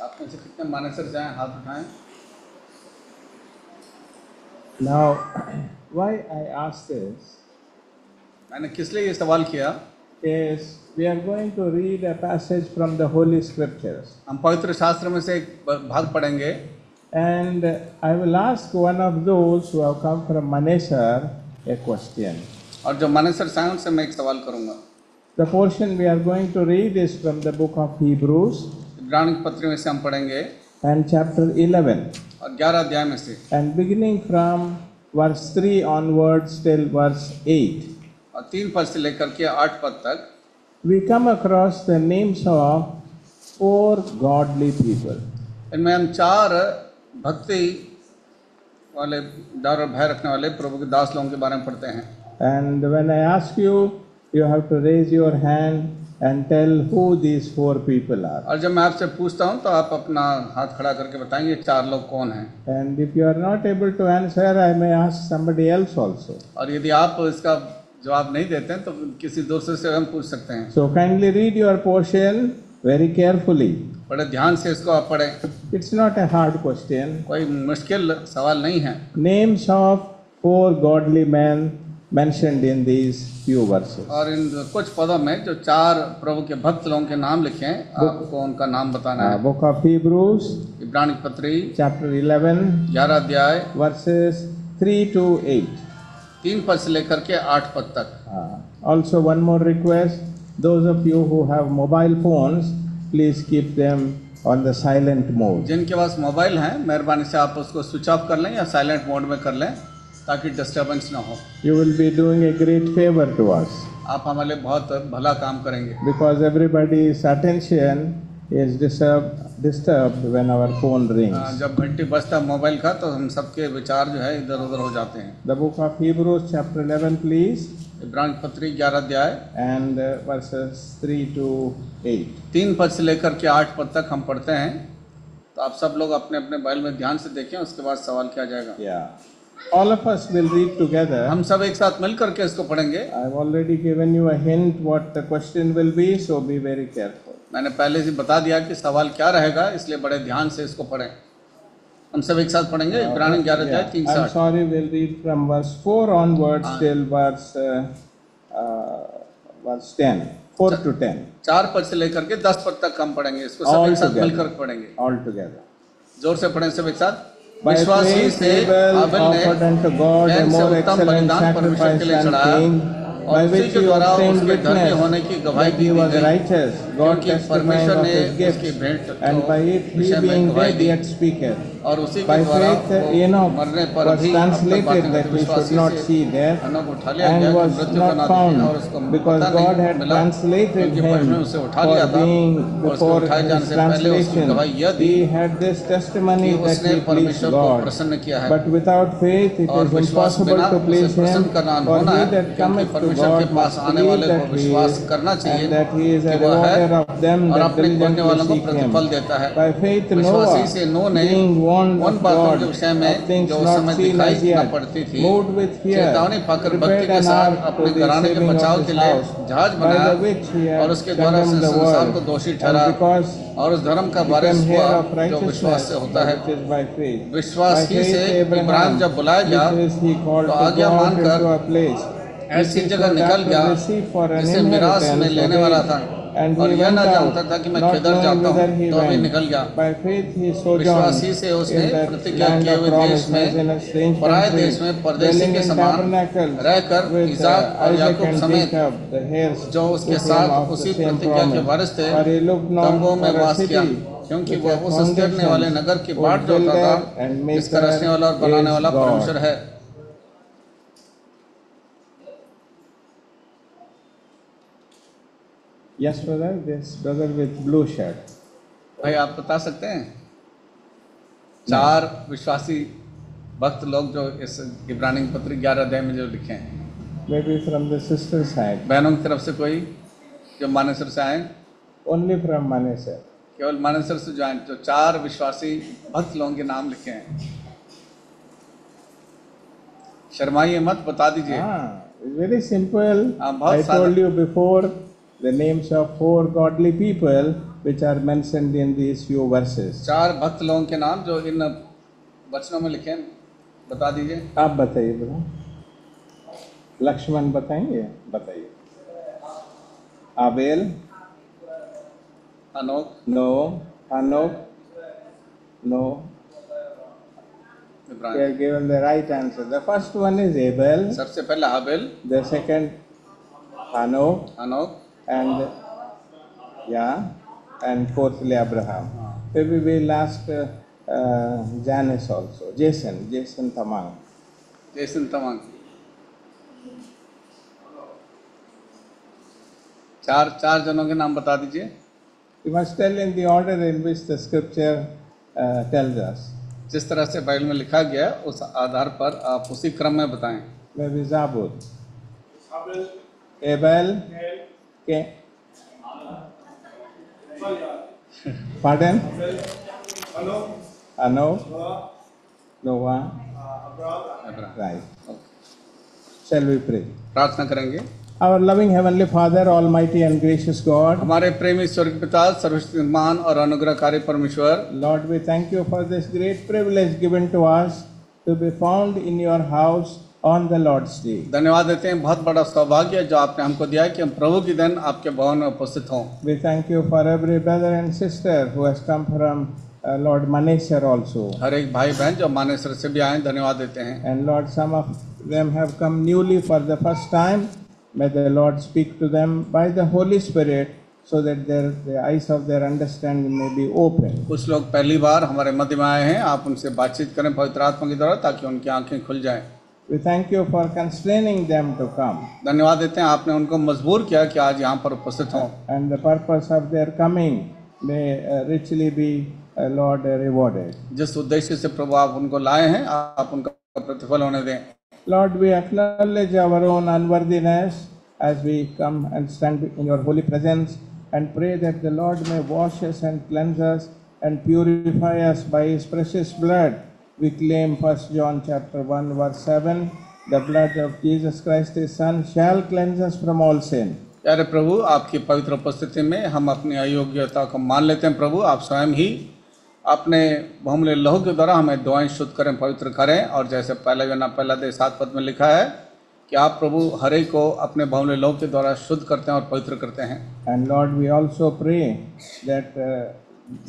आप में से कितने मानेसर जाएं, हाथ उठाएं। Now, why I ask this मैंने किस लिए ये सवाल किया? is we are going to read a passage from the Holy Scriptures. हम पवित्र शास्त्र में से एक भाग पढ़ेंगे And I will ask one of those who have come from Manesar a question. और जो मानेसर से आए उनसे मैं एक सवाल करूंगा। The portion we are going to read is from the book of Hebrews इब्रानी की पत्री में से हम पढ़ेंगे and chapter 11. और 11 अध्याय में से, And beginning from verse 3 onwards till verse 8, और 3 पद से लेकर के 8 पद तक we come across the names of 4 godly people. इनमें हम 4 भक्ति वाले, डर और भय रखने वाले प्रभु के दास लोगों के बारे में पढ़ते हैं। And when I ask you, you have to raise your hand and tell who these 4 people are. और जब मैं आपसे पूछता हूं तो आप अपना हाथ खड़ा करके बताएंगे 4 लोग कौन हैं। And if you are not able to answer, I may ask somebody else also. और यदि आप इसका जवाब नहीं देते हैं तो किसी दूसरे से हम पूछ सकते हैं। So kindly read your portion very carefully. बड़े ध्यान से इसको आप पढ़ें। It's not a hard question. कोई मुश्किल सवाल नहीं है। Names of 4 godly men mentioned in these few verses. और इन कुछ पदों में जो 4 प्रभु के भक्त लोगों के नाम लिखे हैं, आपको उनका नाम बताना है। Book of Hebrews, इब्रानी की पत्री chapter 11, 11 अध्याय verses 3 to 8. 3 पद से लेकर के 8 पद तक। Also one more request, those of you who have mobile phones, please keep them on the silent mode. जिनके पास मोबाइल हैं, मेहरबानी से आप उसको स्विच ऑफ कर लें या साइलेंट मोड में कर लें ताकि डिस्टर्बेंस ना हो। You will be doing a great favor to us आप हमारे लिए बहुत भला काम करेंगे, because everybody's attention is disturbed when our phone rings. जब घंटी बजता है मोबाइल का तो हम सबके विचार जो है इधर उधर हो जाते हैं। The book of Hebrews chapter 11 please, इब्रानी की पत्री 11 अध्याय and verses 3 to 8. 3 पद से लेकर के 8 पद तक हम पढ़ते हैं। तो आप सब लोग अपने अपने मोबाइल में ध्यान से देखें, उसके बाद सवाल किया जाएगा। Yeah. All of us will read together. हम सब एक साथ मिल करके इसको पढ़ेंगे। I've already given you a hint what the question will be, so be very careful. मैंने पहले से बता दिया कि सवाल क्या रहेगा, इसलिए बड़े ध्यान से इसको पढ़ें। हम सब एक साथ पढ़ेंगे इब्रानी 11 अध्याय 3 से 8। I'm sorry, we'll read from verse 4 onwards till verse 10, 4 to 10. 4 पद से लेकर के 10 पद तक हम पढ़ेंगे। इसको सब एक साथ मिलकर पढ़ेंगे। All together. जोर से पढ़ें सब एक साथ। By विश्वासी faith से Abel आबेल ने offered unto God a can say more उत्तम excellent बलिदान परमेश्वर के sacrifice लिए than चढ़ाया Cain, और by उसी which के he द्वारा obtained उसके धर्मी होने witness की गवाही that दी he was गई, righteous, God क्योंकि testifying परमेश्वर of ने his उसकी gifts, भेंट and by it he विषय में being गवाही dead दी। yet speaketh. और उसी के By द्वारा faith वो Enoch मरने पर was भी अब तक translated बातें that करते he should विश्वासी not से see death, हनोक उठा लिया and गया कि was मृत्यु का not ना देखे, found, और उसको because पता God नहीं had मिला translated क्योंकि परमेश्वर ने him उसे उठा लिया for था। being और उसको before उठाए जाने his से पहले उसकी translation. गवाही यह दी He had this testimony कि that उसने he pleased परमेश्वर को God. प्रसन्न किया है। But without faith it और is विश्वास impossible बिना to उसे please प्रसन्न him, करना for होना he है, that क्योंकि cometh to परमेश्वर के God पास must आने believe वाले को that he विश्वास is, करना चाहिए and that he is a कि वह है rewarder of them और that अपने खोजने वालों diligently को seek him. प्रतिफल देता है। By faith विश्वासी Noah, से नूह ने being warned उन of बातों God के विषय of में things जो उस not समय seen दिखाई as न yet, पड़ती थी, moved with fear, चेतावनी पाकर भक्ति prepared के an साथ ark to अपने the घराने के saving बचाव of के his लिए house, जहाज by बनाया the which he और had उसके द्वारा condemned उसने the संसार को world, दोषी and ठहरा because और उस धर्म का वारिस become हुआ heir of जो विश्वास से righteousness, होता है। which is by faith. विश्वास By ही से faith इब्राहिम Abraham, जब बुलाया गया which is he called तो to आज्ञा go out मानकर into a place ऐसी which he जगह should निकल after गया receive for an जिसे मिरास में inheritance लेने वाला था, obeyed, and और he यह went ना जानता out, था कि मैं not किधर knowing जाता whither हूँ, he तो अभी went. निकल गया। By faith he sojourned विश्वासी से उसने in that प्रतिज्ञा land किए of हुए देश promise, as in a strange में पराये country, देश में परदेशी dwelling के in समान tabernacles रहकर with इसाक और Isaac याकूब and समेत Jacob, the heirs जो with उसके him साथ of the उसी same प्रतिज्ञा के promise. वारिस थे, For he looked not तंबुओं में for a वास किया, city क्योंकि which वह hath उस स्थिरने वाले foundations, नगर की whose बाट जोता था builder and जिसका रचने वाला और maker बनाने is वाला परमेश्वर God. है। Yes, brother, this brother with blue shirt. भाई आप बता सकते हैं 4 विश्वासी भक्त लोग जो इस इब्रानी की पत्री 11 अध्याय में जो लिखे हैं? Maybe from the sister side. बहनों की तरफ से कोई जो मानेसर से आए? Only from Manesar. केवल मानेसर से जो आए, जो 4 विश्वासी भक्त लोगों के नाम लिखे हैं। शर्माइए मत, बता दीजिए। Very simple. बहुत I told you before the names of 4 godly people, which are mentioned in these few verses. 4 भक्त लोगों के नाम जो इन वचनों में लिखे हैं, बता दीजिए। आप बताइए बड़ा। लक्ष्मण बताएंगे? बताइए। Abel, Enoch, no, Hanok, no. They Ibrahim. are given the right answer. The first one is Abel, सबसे पहले हाबिल, the second Hanok, Anouk, and and fourthly Abraham. Maybe we'll ask Janice also, Jason Tamang. जैसन तमाम। चार जनों के नाम बता दीजिए। You must tell in the order in which the scripture tells us. जिस तरह से बाइबल में लिखा गया है, उस आधार पर आप उसी क्रम में बताएं। Maybe Zabud. Abel. Okay. Pardon? Hanok. Noah. Ibrahim. Right. Shall we pray? प्रार्थना करेंगे। Our loving Heavenly Father, Almighty and gracious God, हमारे प्रेमी स्वर्गीय पिता, सर्वशक्तिमान और अनुग्रहकारी परमेश्वर, Lord, we thank you for this great privilege given to us to be found in your house on the Lord's Day. धन्यवाद देते हैं। बहुत बड़ा सौभाग्य है जो आपने हमको दिया है कि हम प्रभु के दिन आपके भवन में उपस्थित हों। We thank you for every brother and sister who has come from Lord Manesar also. हर एक भाई बहन जो मानेसर से भी आए, धन्यवाद देते हैं। And Lord, some of them have come newly for the first time. May the Lord speak to them by the Holy Spirit so that the eyes of their understanding may be open. कुछ लोग पहली बार हमारे मध्य में आए हैं, आप उनसे बातचीत करें पवित्र आत्मा के द्वारा ताकि उनकी आंखें खुल जाएं। We thank you for constraining them to come. धन्यवाद देते हैं, आपने उनको मजबूर किया कि आज यहाँ पर उपस्थित हों। And the purpose of their coming may richly be, Lord, rewarded. जिस उद्देश्य से प्रभु आप उनको लाए हैं, आप उनका प्रतिफल होने दें। Lord, we acknowledge our own unworthiness as we come and stand in your holy presence and pray that the Lord may wash us and cleanse us and purify us by his precious blood. We claim 1 John chapter 1 verse 7, the blood of Jesus Christ his Son shall cleanse us from all sin. प्यारे प्रभु, आपकी पवित्र उपस्थिति में हम अपनी अयोग्यता को मान लेते हैं। प्रभु, आप स्वयं ही अपने बहुमूल्य लहू के द्वारा हमें दुआएं शुद्ध करें, पवित्र करें। और जैसे पहले योना पहला अध्याय 7 पद में लिखा है कि आप प्रभु हर एक को अपने बहुमूल्य लहू के द्वारा शुद्ध करते हैं और पवित्र करते हैं। And Lord, we also pray that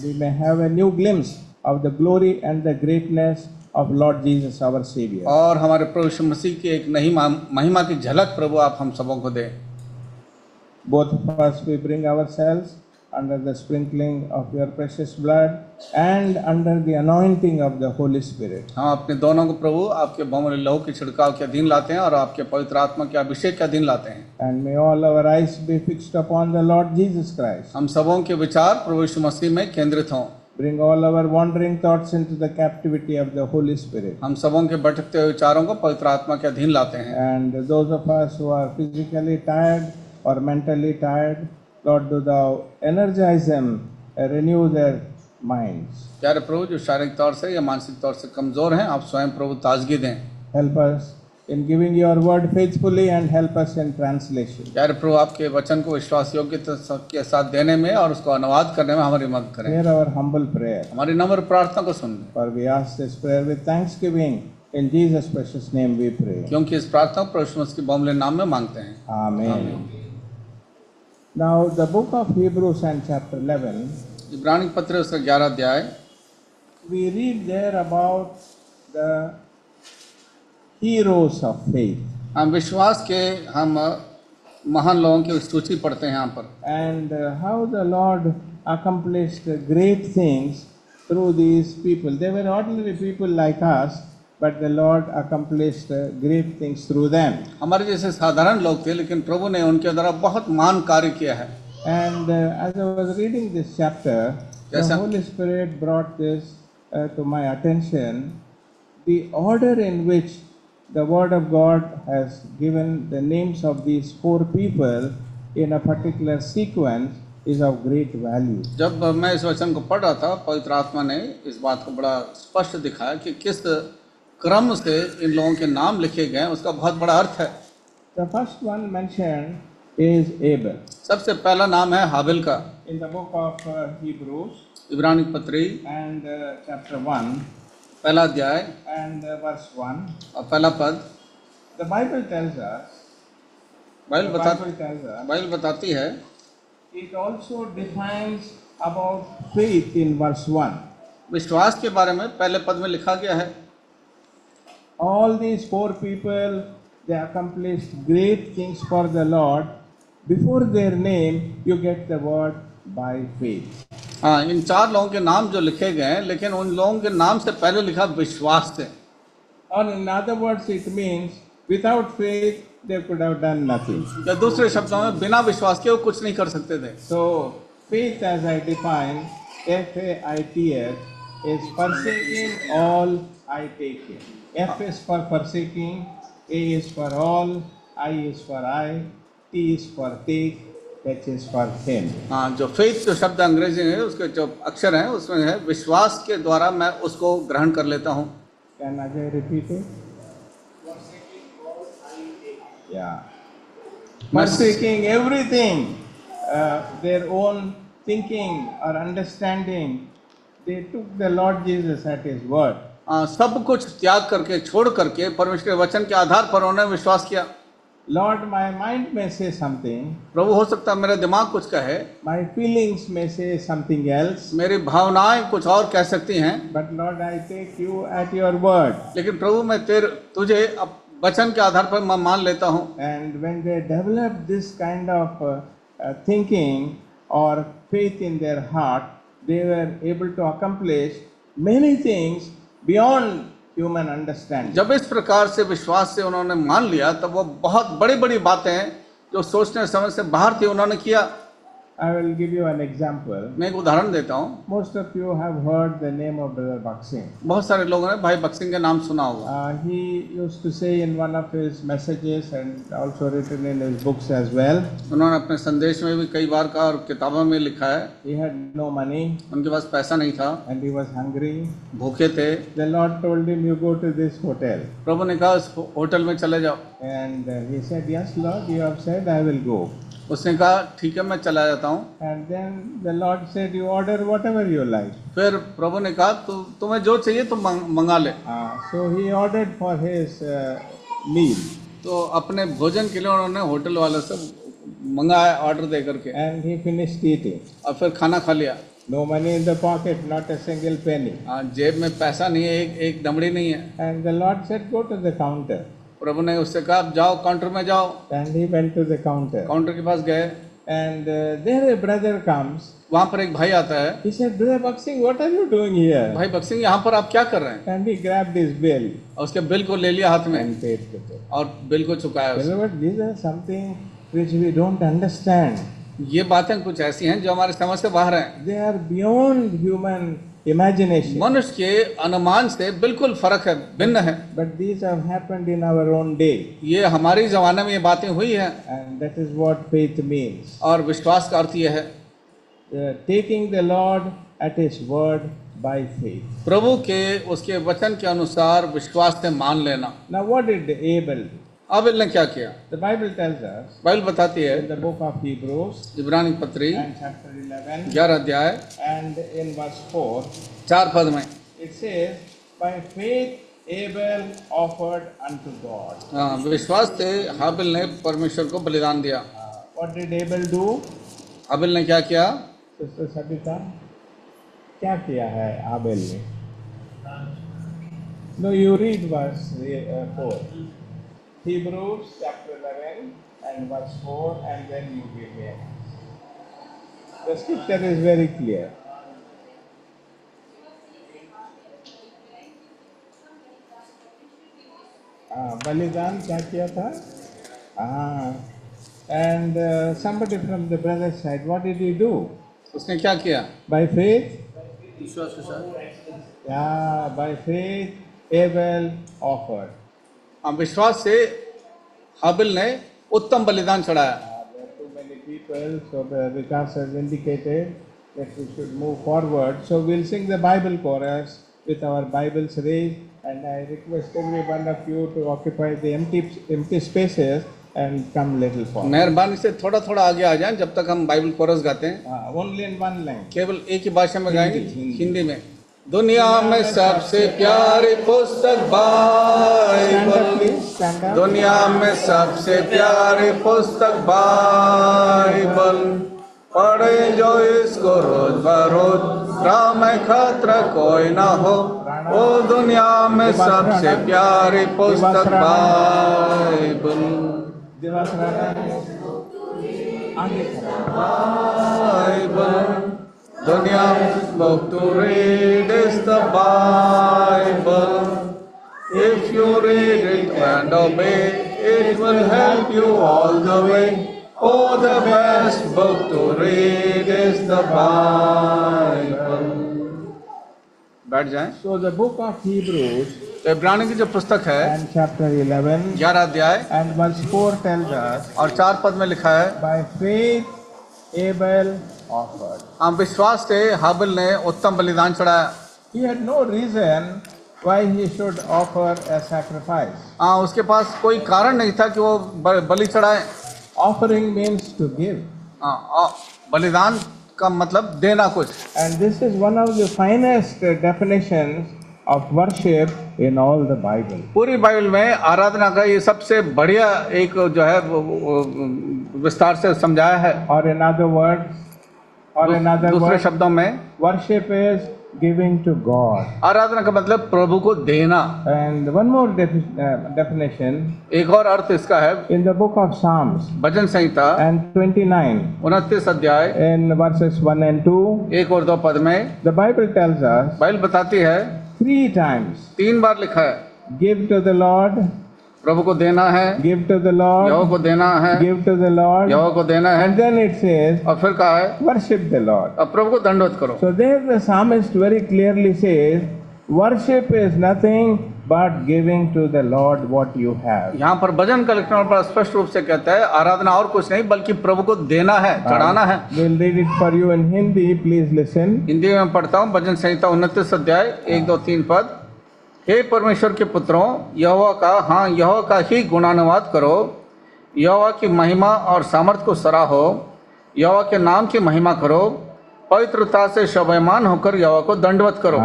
we may have a new glimpse of the glory and the greatness of Lord Jesus our Savior. और हमारे प्रभु यीशु मसीह की एक नई महिमा की झलक प्रभु आप हम सबों को दें। Both of us we bring ourselves under the sprinkling of your precious blood and under the anointing of the Holy Spirit. हम अपने दोनों को प्रभु आपके बहुमूल्य लहू के छिड़काव के अधीन लाते हैं और आपके पवित्र आत्मा के अभिषेक के अधीन लाते हैं। And may all our eyes be fixed upon the Lord Jesus Christ. हम सबों के विचार प्रभु यीशु मसीह में केंद्रित हों। Bring all our wandering thoughts into the captivity of the Holy Spirit. हम सबों के भटकते हुए विचारों को पवित्र आत्मा के अधीन लाते हैं। And those of us who are physically tired or mentally tired, Lord, do thou energize them, renew their minds. प्यारे प्रभु, जो शारीरिक तौर से या मानसिक तौर से कमजोर हैं, आप स्वयं प्रभु ताजगी दें। Help us in giving your word faithfully and help us in translation. प्यारे प्रभु, आपके वचन को विश्वास योग्यता के साथ देने में और उसको अनुवाद करने में हमारी मदद करें। Hear our humble prayer. हमारी नम्र प्रार्थना को सुन लें। For we ask this prayer with thanksgiving. In Jesus' precious name we pray. क्योंकि इस प्रार्थना को प्रभु यीशु मसीह के बहुमूल्य नाम में मांगते हैं। Amen. Now the book of Hebrews and chapter 11, इब्रानी पत्र उसका 11 अध्याय, we read there about the heroes of faith. हम विश्वास के हम महान लोगों की सूची पढ़ते हैं यहाँ पर। And how the Lord accomplished great things through these people. They were ordinary people like us, but the Lord accomplished great things through them. हमारे जैसे साधारण लोग थे, लेकिन प्रभु ने उनके द्वारा बहुत महान कार्य किया है। And as I was reading this chapter, the Yes, sir. Holy Spirit brought this to my attention. The order in which the Word of God has given the names of these 4 people in a particular sequence is of great value. जब मैं इस वचन को पढ़ रहा था, पवित्र आत्मा ने इस बात को बड़ा स्पष्ट दिखाया कि किस क्रम से इन लोगों के नाम लिखे गए, उसका बहुत बड़ा अर्थ है। The first one mentioned is Abel. सबसे पहला नाम है हाबिल का। In the book of Hebrews इब्रानी पत्री and chapter 1 पहला अध्याय and verse 1, और पहला पद the Bible tells us, Bible बताती है, it also defines about faith in verse 1. विश्वास के बारे में पहले पद में लिखा गया है। All these four people, they accomplished great things for the Lord. Before their name, you get the word by faith. हाँ, इन चार लोगों के नाम जो लिखे गए हैं, लेकिन उन लोगों के नाम से पहले लिखा विश्वास से। Or in other words, it means without faith, they could have done nothing. या दूसरे शब्दों में बिना विश्वास के वो कुछ नहीं कर सकते थे। So, faith as I define, F-A-I-T-H, is forsaking all I take it. F is for forsaking, A is for all, I is for I, T is for take, H is for him. हाँ, जो faith जो शब्द अंग्रेजी में है, उसके जो अक्षर हैं उसमें है विश्वास के द्वारा मैं उसको ग्रहण कर लेता हूँ। Can Ajay repeat it? Yeah. Forsaking everything, their own thinking or understanding, they took the Lord Jesus at His word. सब कुछ त्याग करके छोड़ करके परमेश्वर के वचन के आधार पर उन्होंने विश्वास किया। Lord, my mind may say something, प्रभु हो सकता है मेरा दिमाग कुछ कहे, my feelings may say something else, मेरी भावनाएं कुछ और कह सकती हैं, but Lord, I take you at your word. लेकिन प्रभु मैं तुझे अब वचन के आधार पर मैं मान लेता हूँ। And when they developed this kind of thinking or faith in their heart, they were able to accomplish many things beyond human understanding. जब इस प्रकार से विश्वास से उन्होंने मान लिया तब वो बहुत बड़ी बड़ी बातें जो सोचने समझ से बाहर थी उन्होंने किया। I will give you an example. मैं एक उदाहरण देता हूँ। Most of you have heard the name of Brother Baksin. बहुत सारे लोगों ने भाई बक्सिंग का नाम सुना होगा। He used to say in one of his messages and also written in his books as well. उन्होंने अपने संदेश में भी कई बार कहा और किताबों में लिखा है। He had no money उनके पास पैसा नहीं था, and he was hungry. भूखे थे। The Lord told him, "You go to this hotel." प्रभु ने कहा उस होटल में चले जाओ। And he said, "Yes, Lord, you have said I will go." उसने कहा ठीक है मैं चला जाता हूँ। And then the Lord said, "You order whatever you like." फिर प्रभु ने कहा तुम्हें जो चाहिए तुम मंगा ले। So he ordered for his meal. तो अपने भोजन के लिए उन्होंने होटल वाले से मंगाया ऑर्डर दे करके। And he finished eating. और फिर खाना खा लिया। No money in the pocket, not a single penny. जेब में पैसा नहीं है, एक दमड़ी नहीं है। And the Lord said, "Go to the counter." प्रभु ने उससे कहा आप जाओ काउंटर में जाओ। And he went to the counter. Counter के पास गए। And there a brother comes. वहाँ पर एक भाई आता है। He said, "Brother Baksing, what are you doing here?" भाई बक्सिंग यहाँ पर आप क्या कर रहे हैं? And he grabbed his bill और उसके बिल को ले लिया हाथ में and paid the bill. और बिल को चुकाया उसने। Beloved, these are something which we don't understand. ये बातें कुछ ऐसी हैं जो हमारे समझ से बाहर हैं। They are beyond human imagination. मनुष्य के अनुमान से बिल्कुल फर्क है, भिन्न है। But these have happened in our own day. ये हमारी जमाने में ये बातें हुई हैं। And that is what faith means. और विश्वास का अर्थ ये है Taking the Lord at His word by faith. प्रभु के उसके वचन के अनुसार विश्वास से मान लेना। Now what did Abel do? Abel ने क्या किया? The Bible tells us Bible बताती है in the book of Hebrews इब्रानी पत्री and chapter 11 11 अध्याय and in verse 4, 4 पद में it says, "By faith Abel offered unto God." विश्वास से हाबिल ने परमेश्वर को बलिदान दिया। What did Abel do? हाबिल ने क्या किया? Sister Sabita, क्या किया है आबेल ने? No, you read verse 4. Hebrews chapter 11 and verse 4, and then you give me an answer. The scripture is very clear. बलिदान क्या किया था? And somebody from the brother side, what did he do? उसने क्या किया? By faith? विश्वास के साथ। Yeah, by faith Abel offered. विश्वास से हाबिल ने उत्तम बलिदान चढ़ाया। There are too many people, so the Vikas has indicated that we should move forward. So we'll sing the Bible chorus with our Bibles raised, and I request every one of you to occupy the empty spaces and come little forward. मेहरबानी से थोड़ा थोड़ा आगे आ जाएं जब तक हम Bible coarse गाते हैं। Only in one line. केवल एक ही भाषा में गाएंगे, हिंदी में। दुनिया में सबसे प्यारी पुस्तक Stand up, Bible, please. Stand up. दुनिया में सबसे प्यारी पुस्तक बाइबल, पढ़े जो इसको रोज बरोज, राह में खतरा कोई ना हो। ओ दुनिया में सबसे प्यारी पुस्तक बाइबल, दिवस राणा आगे खड़ा। बाइबल, दुनिया में book to read is the Bible. If you read it and obey, it will help you all the way. Oh, the best book to read is the Bible. बैठ जाएं। So the book of Hebrews तो इब्रानी की जो पुस्तक है and chapter 11 11 अध्याय and verse 4 tells us, और 4 पद में लिखा है, by faith Abel offered. हम विश्वास से हाबिल ने उत्तम बलिदान चढ़ाया। He had no reason why he should offer a sacrifice. उसके पास कोई कारण नहीं था कि वो बलि चढ़ाए। Offering means to give. बलिदान का मतलब देना कुछ। And this is one of the finest definitions of worship in all the Bible. पूरी बाइबल में आराधना का ये सबसे बढ़िया एक जो है वो विस्तार से समझाया है। Or in other दूसरे words, शब्दों में worship is giving to God. आराधना का मतलब प्रभु को देना। And one more definition एक और अर्थ इसका है in the book of Psalms bhajan Samhita and 29 29 अध्याय in verses 1 and 2, 1 और 2 पद में the Bible tells us Bible बताती है 3 times, 3 बार लिखा है, give to the Lord, प्रभु को देना है, give to the Jehovah Lord, को देना है, give to the Lord, यहोवा को देना है, and then it says, और फिर कहा है worship the Lord. अब प्रभु को दंडवत करो। So there the psalmist very clearly says, worship is nothing but giving to the Lord what you have. यहाँ पर भजन का लिखना पर स्पष्ट रूप से कहता है आराधना और कुछ नहीं बल्कि प्रभु को देना है, चढ़ाना है। We'll read it for you in Hindi, please listen. Hindi में पढ़ता हूँ भजन संहिता 29 अध्याय 1 2 3 पद। हे परमेश्वर के पुत्रों, यहोवा का ही गुणानुवाद करो, यहोवा की महिमा और सामर्थ को सराहो, यहोवा के नाम की महिमा करो, पवित्रता से शोभायमान होकर यहोवा को दंडवत करो।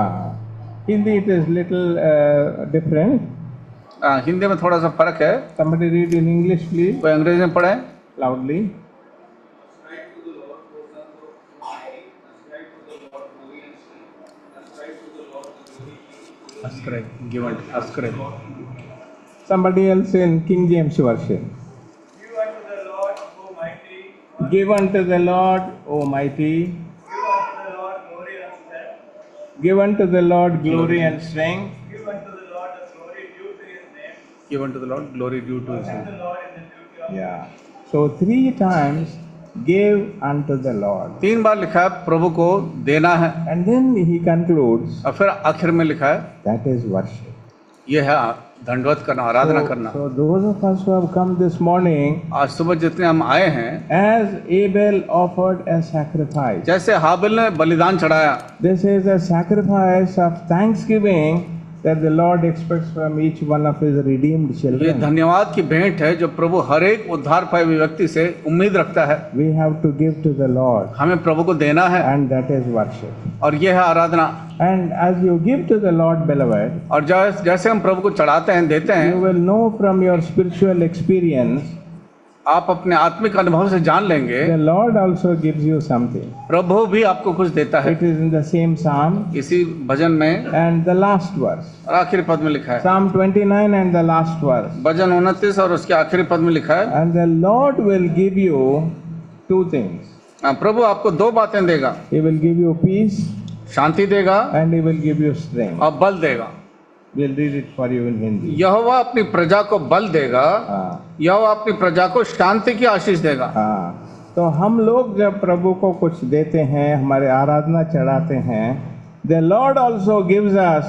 Hindi it is little different. Hindi में थोड़ा सा फर्क है। Somebody read in English, please, कोई अंग्रेजी में पढ़े। loudly. Somebody else in King James Version. Give unto the Lord, O mighty, Give unto the Lord, O mighty, give unto the Lord glory and strength. give unto the Lord glory and strength. Give unto the Lord the glory due to his name. Give unto the Lord glory due to his name. The Lord in the beauty of Yeah. So 3 times give unto the Lord. 3 बार लिखा है प्रभु को देना है, And then he concludes, और फिर आखिर में लिखा है that is worship. ये है दंडवत करना, आराधना करना। So those of us who have come this morning, आज सुबह जितने हम आए हैं, as Abel offered a sacrifice, जैसे हाबिल ने बलिदान चढ़ाया, this is a sacrifice of thanksgiving that the Lord expects from each one of his redeemed ये children. धन्यवाद की भेंट है जो प्रभु हर एक उद्धार पाए हुए व्यक्ति से उम्मीद रखता है। We have to give to the Lord, हमें प्रभु को देना है, and that is worship. और ये है आराधना। And as you give to the Lord, beloved, और जैसे हम प्रभु को चढ़ाते हैं, देते you हैं, will know from your spiritual experience, आप अपने आत्मिक अनुभव से जान लेंगे the Lord also gives you something. प्रभु भी आपको कुछ देता है। It is in the same psalm इसी भजन में and the last verse. और आखिरी पद में लिखा है, Psalm 29 and the last verse. भजन 29 और उसके आखिरी पद में लिखा है, And the Lord will give you 2 things. प्रभु आपको 2 बातें देगा, He will give you peace शांति देगा and He will give you strength. और बल देगा। We'll read it for you in Hindi. यहोवा अपनी प्रजा को बल देगा, हाँ, यहोवा अपनी प्रजा को शांति की आशीष देगा। हाँ। तो हम लोग जब प्रभु को कुछ देते हैं, हमारे आराधना चढ़ाते हैं, the Lord also gives us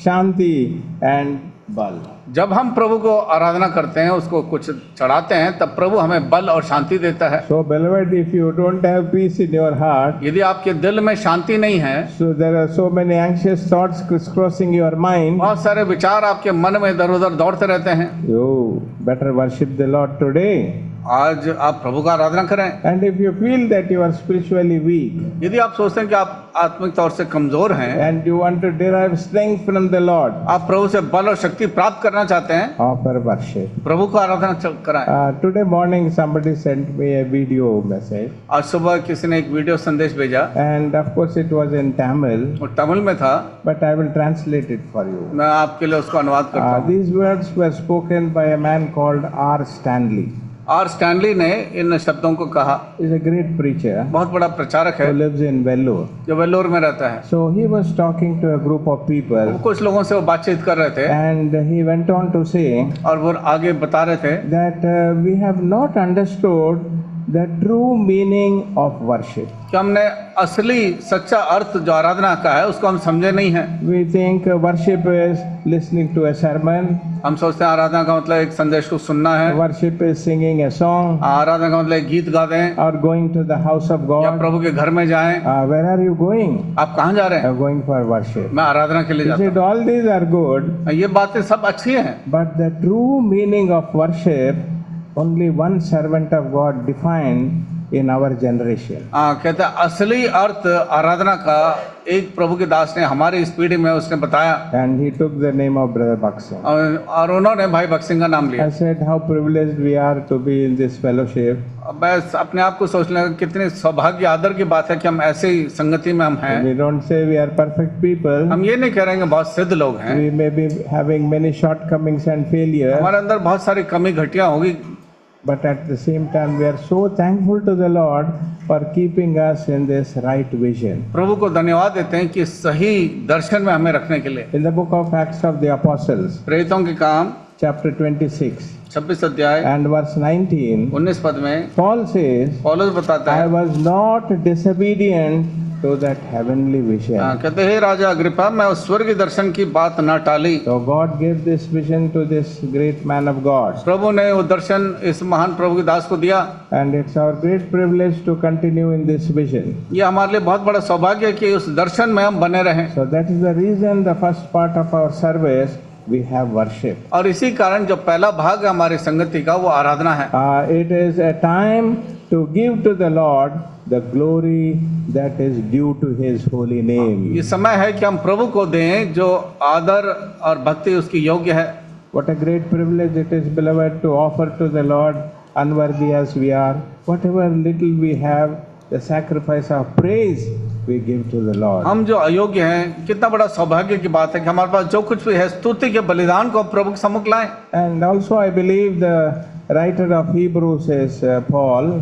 Shanti and बल. जब हम प्रभु को आराधना करते हैं, उसको कुछ चढ़ाते हैं, तब प्रभु हमें बल और शांति देता है। So beloved, if you don't have peace in your heart, यदि आपके दिल में शांति नहीं है, so there are so many anxious thoughts crisscrossing your mind, बहुत सारे विचार आपके मन में इधर उधर दौड़ते रहते हैं, oh, better worship the Lord today. आज आप प्रभु का आराधना करें। And if you feel that you are spiritually weak यदि आप सोचते हैं कि आप आत्मिक तौर से कमजोर हैं, and you want to derive strength from the Lord, आप प्रभु से बल और शक्ति प्राप्त करना चाहते हैं, offer worship. प्रभु का आराधना कराएं। Today morning somebody sent me a video message, आज सुबह किसी ने एक वीडियो संदेश भेजा, and of course it was in Tamil, वो तमिल में था, but I will translate it for you. मैं आपके लिए उसको अनुवाद करता हूँ। These words were spoken by a man called R. Stanley. R Stanley ने इन शब्दों को कहा। He's a great preacher बहुत बड़ा प्रचारक है who lives in Vellore. जो वेल्लोर में रहता है। So he was talking to a group of people, कुछ लोगों से वो बातचीत कर रहे थे and he went on to say और वो आगे बता रहे थे that we have not understood the true meaning of worship. कि हमने असली सच्चा अर्थ जो आराधना का है उसको हम समझे नहीं है। We think worship is listening to a sermon, हम सोचते हैं आराधना का मतलब एक संदेश को सुनना है, worship is singing a song, आराधना का मतलब एक गीत गा दें or going to the house of या God. प्रभु के घर में जाएं। Where are you going? आप कहाँ जा रहे हैं? Going for worship. मैं आराधना के लिए He जाता said all these are good, हूँ। ये बातें सब अच्छी हैं, but the true meaning of worship only one servant of God defined in our generation. कहते हैं असली अर्थ आराधना का एक प्रभु के दास ने हमारी इस पीढ़ी में उसने बताया And he took the name of Brother Baksing. और उन्होंने भाई बक्सिंग का नाम लिया। I said, how privileged we are to be in this fellowship. अब मैं अपने आप को सोचने लगा कितनी सौभाग्य आदर की बात है कि हम ऐसी संगति में हम हैं। We don't say we are perfect people. हम ये नहीं कह रहे हैं कि बहुत सिद्ध लोग हैं, We may be having many shortcomings and failures, हमारे अंदर बहुत सारी कमी घटियां होगी, but at the same time we are so thankful to the Lord for keeping us in this right vision. प्रभु को धन्यवाद देते हैं कि सही दर्शन में हमें रखने के लिए। In the book of Acts of the Apostles, प्रेरितों के काम chapter 26 26 अध्याय and verse 19, 19 पद में Paul says, पौलुस बताता I है, was not disobedient to that heavenly vision. कहते हे राजा अग्रिप्पा, मैं उस स्वर्गीय दर्शन की बात न टाली। So God gave this vision to this great man of God. प्रभु ने वो दर्शन इस महान प्रभु के दास को दिया। And it's our great privilege to continue in this vision. ये हमारे लिए बहुत बड़ा सौभाग्य है कि उस दर्शन में हम बने रहें। So that is the reason the first part of our service we have worship. और इसी कारण जो पहला भाग है हमारी संगति का वो आराधना है। It is a time to give to the Lord the glory that is due to His holy name. ये समय है कि हम प्रभु को दें जो आदर और भक्ति उसकी योग्य है। What a great privilege it is, beloved, to offer to the Lord, unworthy as we are, whatever little we have, the sacrifice of praise we give to the Lord. हम जो अयोग्य हैं, कितना बड़ा सौभाग्य की बात है कि हमारे पास जो कुछ भी है स्तुति के बलिदान को प्रभु के सम्मुख लाएं। And also I believe the writer of Hebrews is Paul.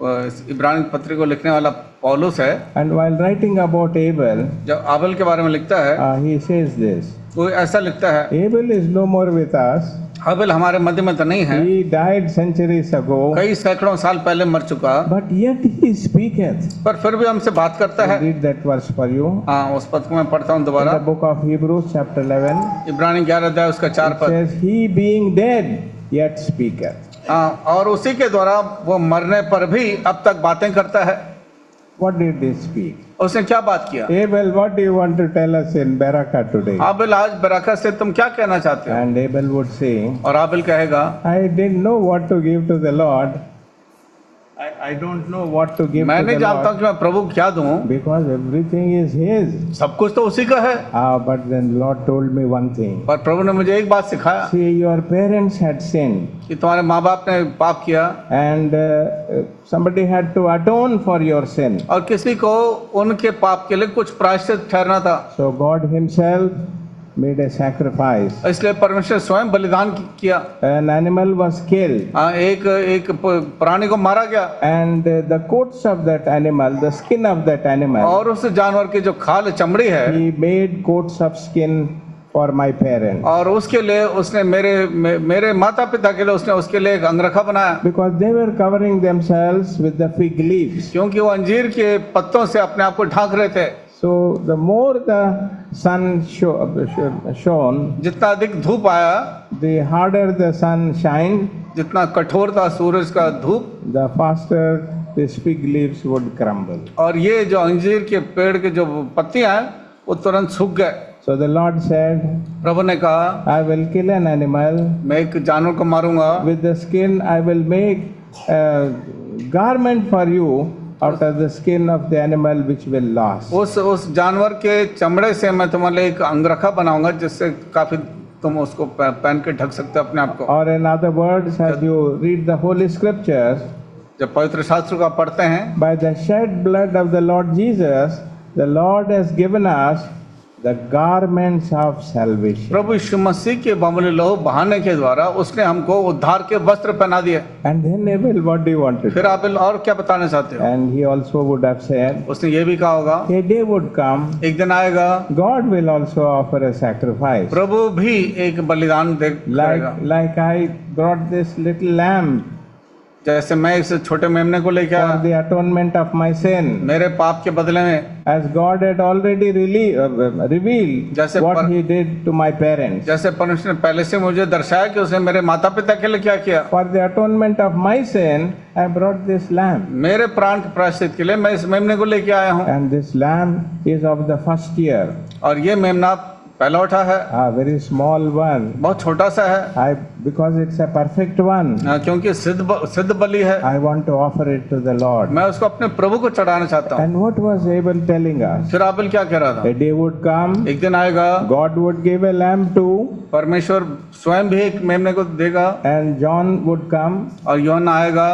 इब्रानी पत्री को लिखने वाला पौलुस है। And while writing about Abel, जब आबेल के बारे में लिखता है, he says this. वो ऐसा लिखता है, Abel is no more with us. Abel हमारे मध्य में तो नहीं है, He died centuries ago. कई सैकड़ों साल पहले मर चुका, But yet he speaketh. पर फिर भी हमसे बात करता I है। read that verse for you. हाँ, उस पद को मैं पढ़ता हूँ In दोबारा। the book of Hebrews, chapter 11, इब्रानी 11 अध्याय उसका 4 it पद। says, He being dead, yet speaketh. हाँ, और उसी के द्वारा वो मरने पर भी अब तक बातें करता है। What did he speak? उसने क्या बात किया? Abel, what do you want to tell us in Barakah today? Abel, आज बरकत से तुम क्या कहना चाहते हो? And Abel would say, और आबेल कहेगा, I didn't know what to give to the Lord. I don't know what to give मैं to नहीं the जानता Lord कि मैं प्रभु को क्या दूं, because everything is His. सब कुछ तो उसी का है। But then the Lord told me one thing. पर प्रभु ने मुझे एक बात सिखाया See, your parents had sinned, कि तुम्हारे माँ बाप ने पाप किया and somebody had to atone for your sin. और किसी को उनके पाप के लिए कुछ प्रायश्चित ठहरना था। So God Himself made a sacrifice. इसलिए परमेश्वर स्वयं बलिदान किया। An animal was killed, एक प्राणी को मारा गया and the coats of that animal, the skin of that animal, और उस जानवर की जो खाल चमड़ी है, He made coats of skin for my parents. और उसके लिए उसने मेरे माता पिता के लिए उसने उसके लिए एक अंगरखा बनाया, Because they were covering themselves with the fig leaves. क्योंकि वो अंजीर के पत्तों से अपने आप को ढांक रहे थे। So the more the sun shone, जितना अधिक धूप आया, the harder the sun shined, जितना कठोर था सूरज का धूप, the faster these fig leaves would crumble. और ये जो अंजीर के पेड़ के जो पत्तियां हैं वो तुरंत सूख गए। So the Lord said, प्रभु ने कहा, I will kill an animal. मैं एक जानवर को मारूंगा, With the skin, I will make a garment for you out of the skin of the animal which will last. उस जानवर के चमड़े से मैं तुम्हारे लिए एक अंगरखा बनाऊंगा, जिससे काफी तुम उसको पहन के ढक सकते हो अपने आप को। Or in other words, as you read the Holy Scriptures, जब पवित्र शास्त्र को आप पढ़ते हैं, by the shed blood of the Lord Jesus, the Lord has given us the garments of salvation. प्रभु यीशु मसीह के बहुमूल्य लहू बहाने के द्वारा उसने हमको उद्धार के वस्त्र पहना दिए। And then Abel, what do you want to फिर do? आप और क्या बताना चाहते हो? And he also would have said, उसने ये भी कहा होगा, a day would come, एक दिन आएगा, God will also offer a sacrifice. प्रभु भी एक बलिदान करेगा। Like I brought this little lamb जैसे मैं इस छोटे मेमने को लेके for आया the atonement of my sin. मेरे पाप के बदले में, As God had already revealed जैसे what he did to my parents. जैसे परमेश्वर ने पहले से मुझे दर्शाया कि उसने मेरे माता पिता के लिए क्या किया। For the atonement of my sin, I brought this lamb. मेरे प्राण के प्रायश्चित के लिए मैं इस मेमने को लेके आया हूँ। And this lamb is of the first year. और ये मेमना पहला उठा है, A very small one. बहुत छोटा सा है, Because it's a perfect one, क्योंकि सिद्ध बलि है। I want to offer it to the Lord. मैं उसको अपने प्रभु को चढ़ाना चाहता हूँ। And what was Abel telling us? फिर आबेल क्या कह रहा था? A day would come, एक दिन आएगा, God would give a lamb too, परमेश्वर स्वयं भी एक मेमने को देगा, and John would come, और यूहन्ना आएगा,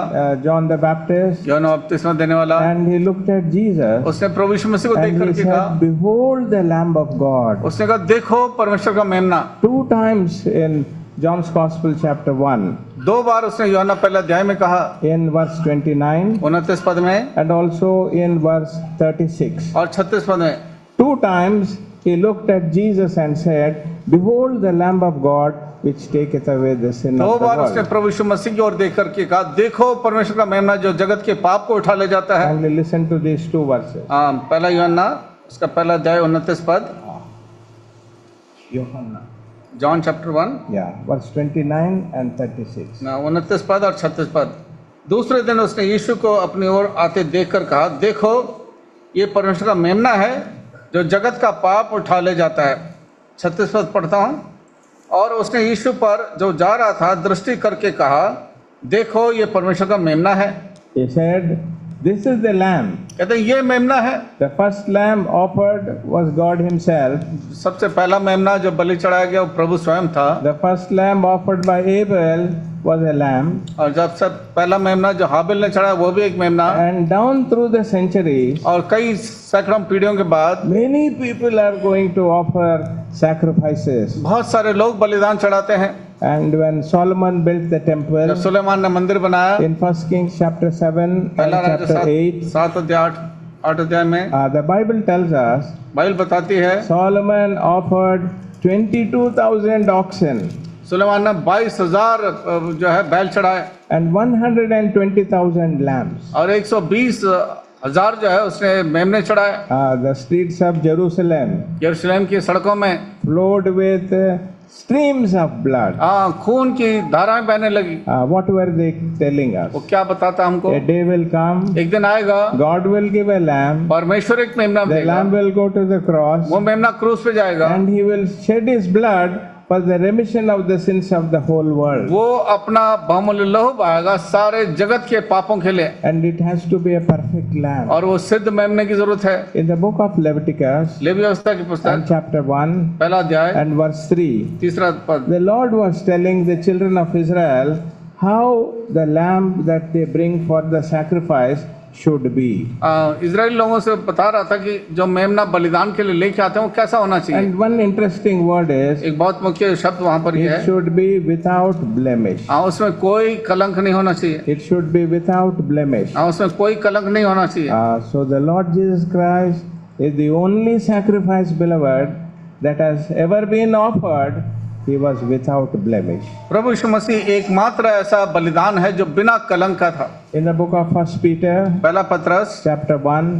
John the Baptist, यूहन्ना बपतिस्मा देने वाला। and he looked at Jesus, उसने प्रभु यीशु मसीह को देख and he करके कहा, said, behold the Lamb of God. उसने कहा देखो परमेश्वर का मेमना। 2 times in John's Gospel chapter 1, 2 बार उसने यूहन्ना पहला अध्याय में कहा, in verse 29, 29 पद में and also in verse 36. और 36 पद में। 2 times he looked at Jesus and said, behold the Lamb of God which taketh away the sin 2 of the बार उसने world. प्रभु यीशु मसीह की ओर देख करके कहा देखो परमेश्वर का मेमना जो जगत के पाप को उठा ले जाता है। Kindly listen to these 2 verses. पहला यूहन्ना उसका पहला अध्याय 29 पद, Yohanna. John chapter 1 Yeah, verse 29 and 36. 29 पद और 36 पद। दूसरे दिन उसने यीशु को अपनी ओर आते देखकर कहा देखो ये परमेश्वर का मेमना है जो जगत का पाप उठा ले जाता है। 36 पद पढ़ता हूँ। और उसने यीशु पर जो जा रहा था दृष्टि करके कहा देखो ये परमेश्वर का मेमना है। He said, this is the lamb. कहते हैं ये मेमना है। The first lamb offered was God himself. सबसे पहला मेमना जो बलि चढ़ाया गया वो प्रभु स्वयं था। The first lamb offered by Abel was a lamb. और जब से पहला मेमना जो हाबिल ने चढ़ाया वो भी एक मेमना। And down through the centuries, और कई सैकड़ों पीढ़ियों के बाद many people are going to offer sacrifices. बहुत सारे लोग बलिदान चढ़ाते हैं। And when Solomon built the temple, जब सुलेमान ने मंदिर बनाया in 1 Kings chapter 7 and पहला राज्य chapter 8, 7 अध्याय 8 अध्याय में the Bible tells us Bible बताती है Solomon offered 22,000 oxen सुलेमान ने 22,000 जो है बैल चढ़ाए and 120,000 lambs. और 120,000 जो है उसने मेमने चढ़ाए। The streets of Jerusalem यरूशलेम की सड़कों में flowed with streams of blood. खून की धाराएं बहने लगी। What were they telling us? वो क्या बताता हमको? A day will come, एक दिन आएगा God will give a lamb, परमेश्वर एक मेमना the देगा, lamb will go to the cross, वो मेमना क्रूस पे जाएगा, and he will shed his blood for the remission of the sins of the whole world. वो अपना बहुमूल्य लहू बहाएगा सारे जगत के पापों के लिए। And it has to be a perfect lamb. और वो सिद्ध मेमने की जरूरत है। In the book of Leviticus, Levi व्यवस्था की and पुस्तक chapter 1 पहला अध्याय and verse 3, तीसरा पद, the Lord was telling the children of Israel how the lamb that they bring for the sacrifice should be. Israeli लोगों से बता रहा था कि जो मेमना बलिदान के लिए लेके आते हैं वो कैसा होना चाहिए। And one interesting word is, एक बहुत मुख्य शब्द वहाँ पर ये it है, should be without blemish. उसमें कोई कलंक नहीं होना चाहिए। It should be without blemish. उसमें कोई कलंक नहीं होना चाहिए। So the Lord Jesus Christ is the only sacrifice, beloved, that has ever been offered. He was without blemish. प्रभु यीशु मसीह एकमात्र ऐसा बलिदान है जो बिना कलंक का था। In the book of 1 Peter, पहला पत्रस chapter 1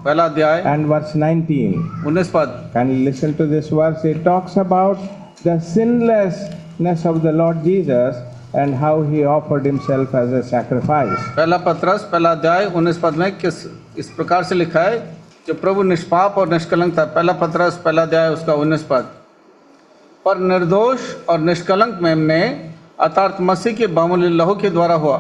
पहला अध्याय and verse 19. 19 पद, Can you listen to this verse? It talks about the sinlessness of the Lord Jesus and how he offered himself as a sacrifice. पहला पत्रस पहला अध्याय 19 पद में किस इस प्रकार से लिखा है जो प्रभु निष्पाप और निष्कलंक था, पहला पतरस पहला अध्याय उसका 19 पद। पर निर्दोष और निष्कलंक मेमने अर्थात मसीह के बहुमूल्य लहू के द्वारा हुआ।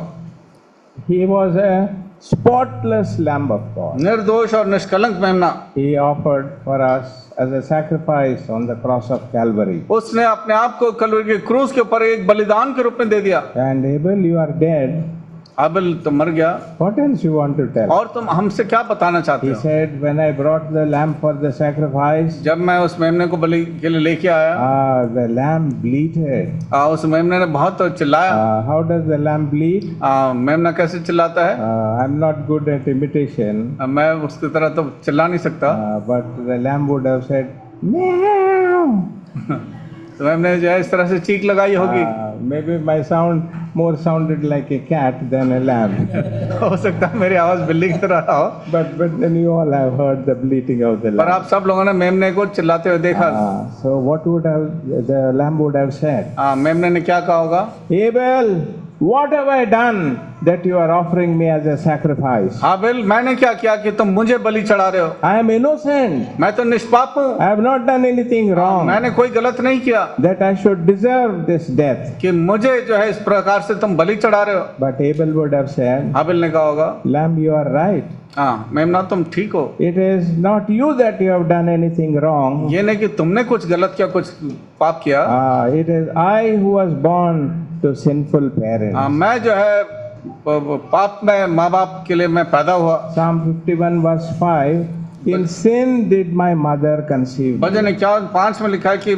He was a spotless Lamb of God. निर्दोष और निष्कलंक मेमना He offered for us as a sacrifice on the cross of Calvary. उसने अपने आप को कलवरी के क्रूस के ऊपर एक बलिदान के रूप में दे दिया। And Abel, you are dead. हाबिल तो मर गया, What else you want to tell? और तुम हमसे क्या बताना चाहते He हो? said, when I brought the lamb for the sacrifice, जब मैं उस मेमने को बलि के लिए लेके आया, the lamb bleated. उस मेमने ने बहुत चिल्लाया। How does the lamb bleat? मेमना कैसे चिल्लाता है? I'm not good at imitation, मैं उसकी तरह तो चिल्ला नहीं सकता। but the lamb would have said, meow. तो मेमने जो है इस तरह से चीख लगाई होगी। Maybe my sound more sounded like a cat than a lamb. हो सकता है मेरी आवाज बिल्ली की तरह हो, But then you all have heard the bleating of the पर lamb. आप सब लोगों ने मेमने को चिल्लाते हुए देखा। So what would have the lamb would have said? मेमने ने क्या कहा होगा? Abel, what have I done that you are offering me as a sacrifice? हाबिल, मैंने क्या किया कि तुम मुझे बलि चढ़ा रहे हो? I am innocent. मैं तो निष्पाप हूँ, I have not done anything wrong मैंने कोई गलत नहीं किया that I should deserve this death. कि मुझे जो है इस प्रकार से तुम बलि चढ़ा रहे हो। But Abel would have said, हाबिल ने कहा होगा, Lamb, you are right. मेमना तुम ठीक हो, It is not you that you have done anything wrong. ये नहीं कि तुमने कुछ गलत किया, कुछ पाप किया। It is I who was born to sinful parents. मैं जो है पाप में माँ बाप के लिए मैं पैदा हुआ। Psalm 51 verse 5, in sin did my mother conceive me. भजन 51:5 में लिखा है कि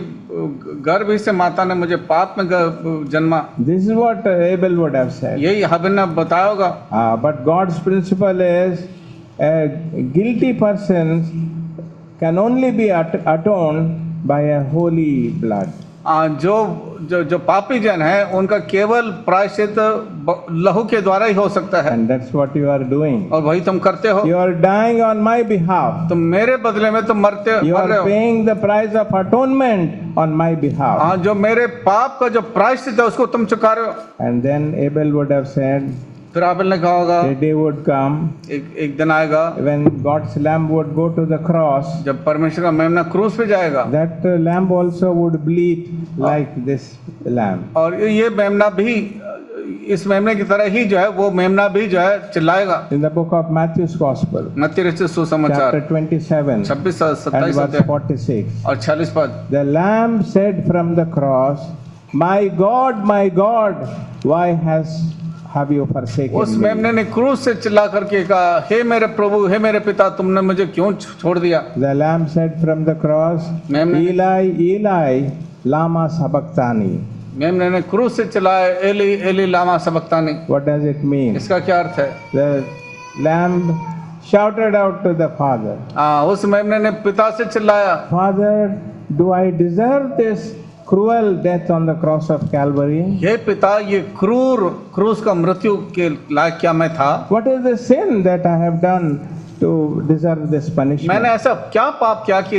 गर्भ ही से माता ने मुझे पाप में जन्मा। This is what Abel would have said. यही हाबिल ने बताया होगा। But God's principle is a guilty person can only be atoned by a holy blood. जो पापी जन है उनका केवल प्रायश्चित लहू के द्वारा ही हो सकता है, And that's what you are doing. और वही तुम करते हो। You are dying on my behalf. तुम मेरे बदले में तुम मर You रहे are हो। paying the price of atonement on my behalf. जो मेरे पाप का जो प्रायश्चित है उसको तुम चुका रहे हो। And then Abel would have said, फिर हाबिल ने कहा होगा, a day would come एक दिन आएगा when God's lamb would go to the cross. जब परमेश्वर का मेमना क्रूस पे जाएगा, That lamb also would bleat like this lamb. और ये मेमना भी इस मेमने की तरह ही जो है वो मेमना भी जो है चिल्लाएगा। In the book of Matthew's Gospel, मत्ती रचित सुसमाचार chapter 27 26 and 27 verse 46. और 46 पद। The lamb said from the cross, my God, why have you forsaken उस me? मेमने ने क्रूस से चिल्ला करके कहा, हे मेरे प्रभु, हे मेरे पिता, तुमने मुझे क्यों छोड़ दिया? The lamb said from the cross, मेमने Eli, Eli, lama sabachthani. मेमने ने क्रूस से चिल्लाया, एली एली लामा सबक्तानी। What does it mean? इसका क्या अर्थ है? The lamb shouted out to the father, उस मेमने ने पिता से चिल्लाया, Father, do I deserve this cruel death on the cross of Calvary? हे पिता, ये क्रूस का मृत्यु के लायक क्या मैं था? What is the sin that I have done to deserve this मैंने punishment? ऐसा क्या पाप किया कि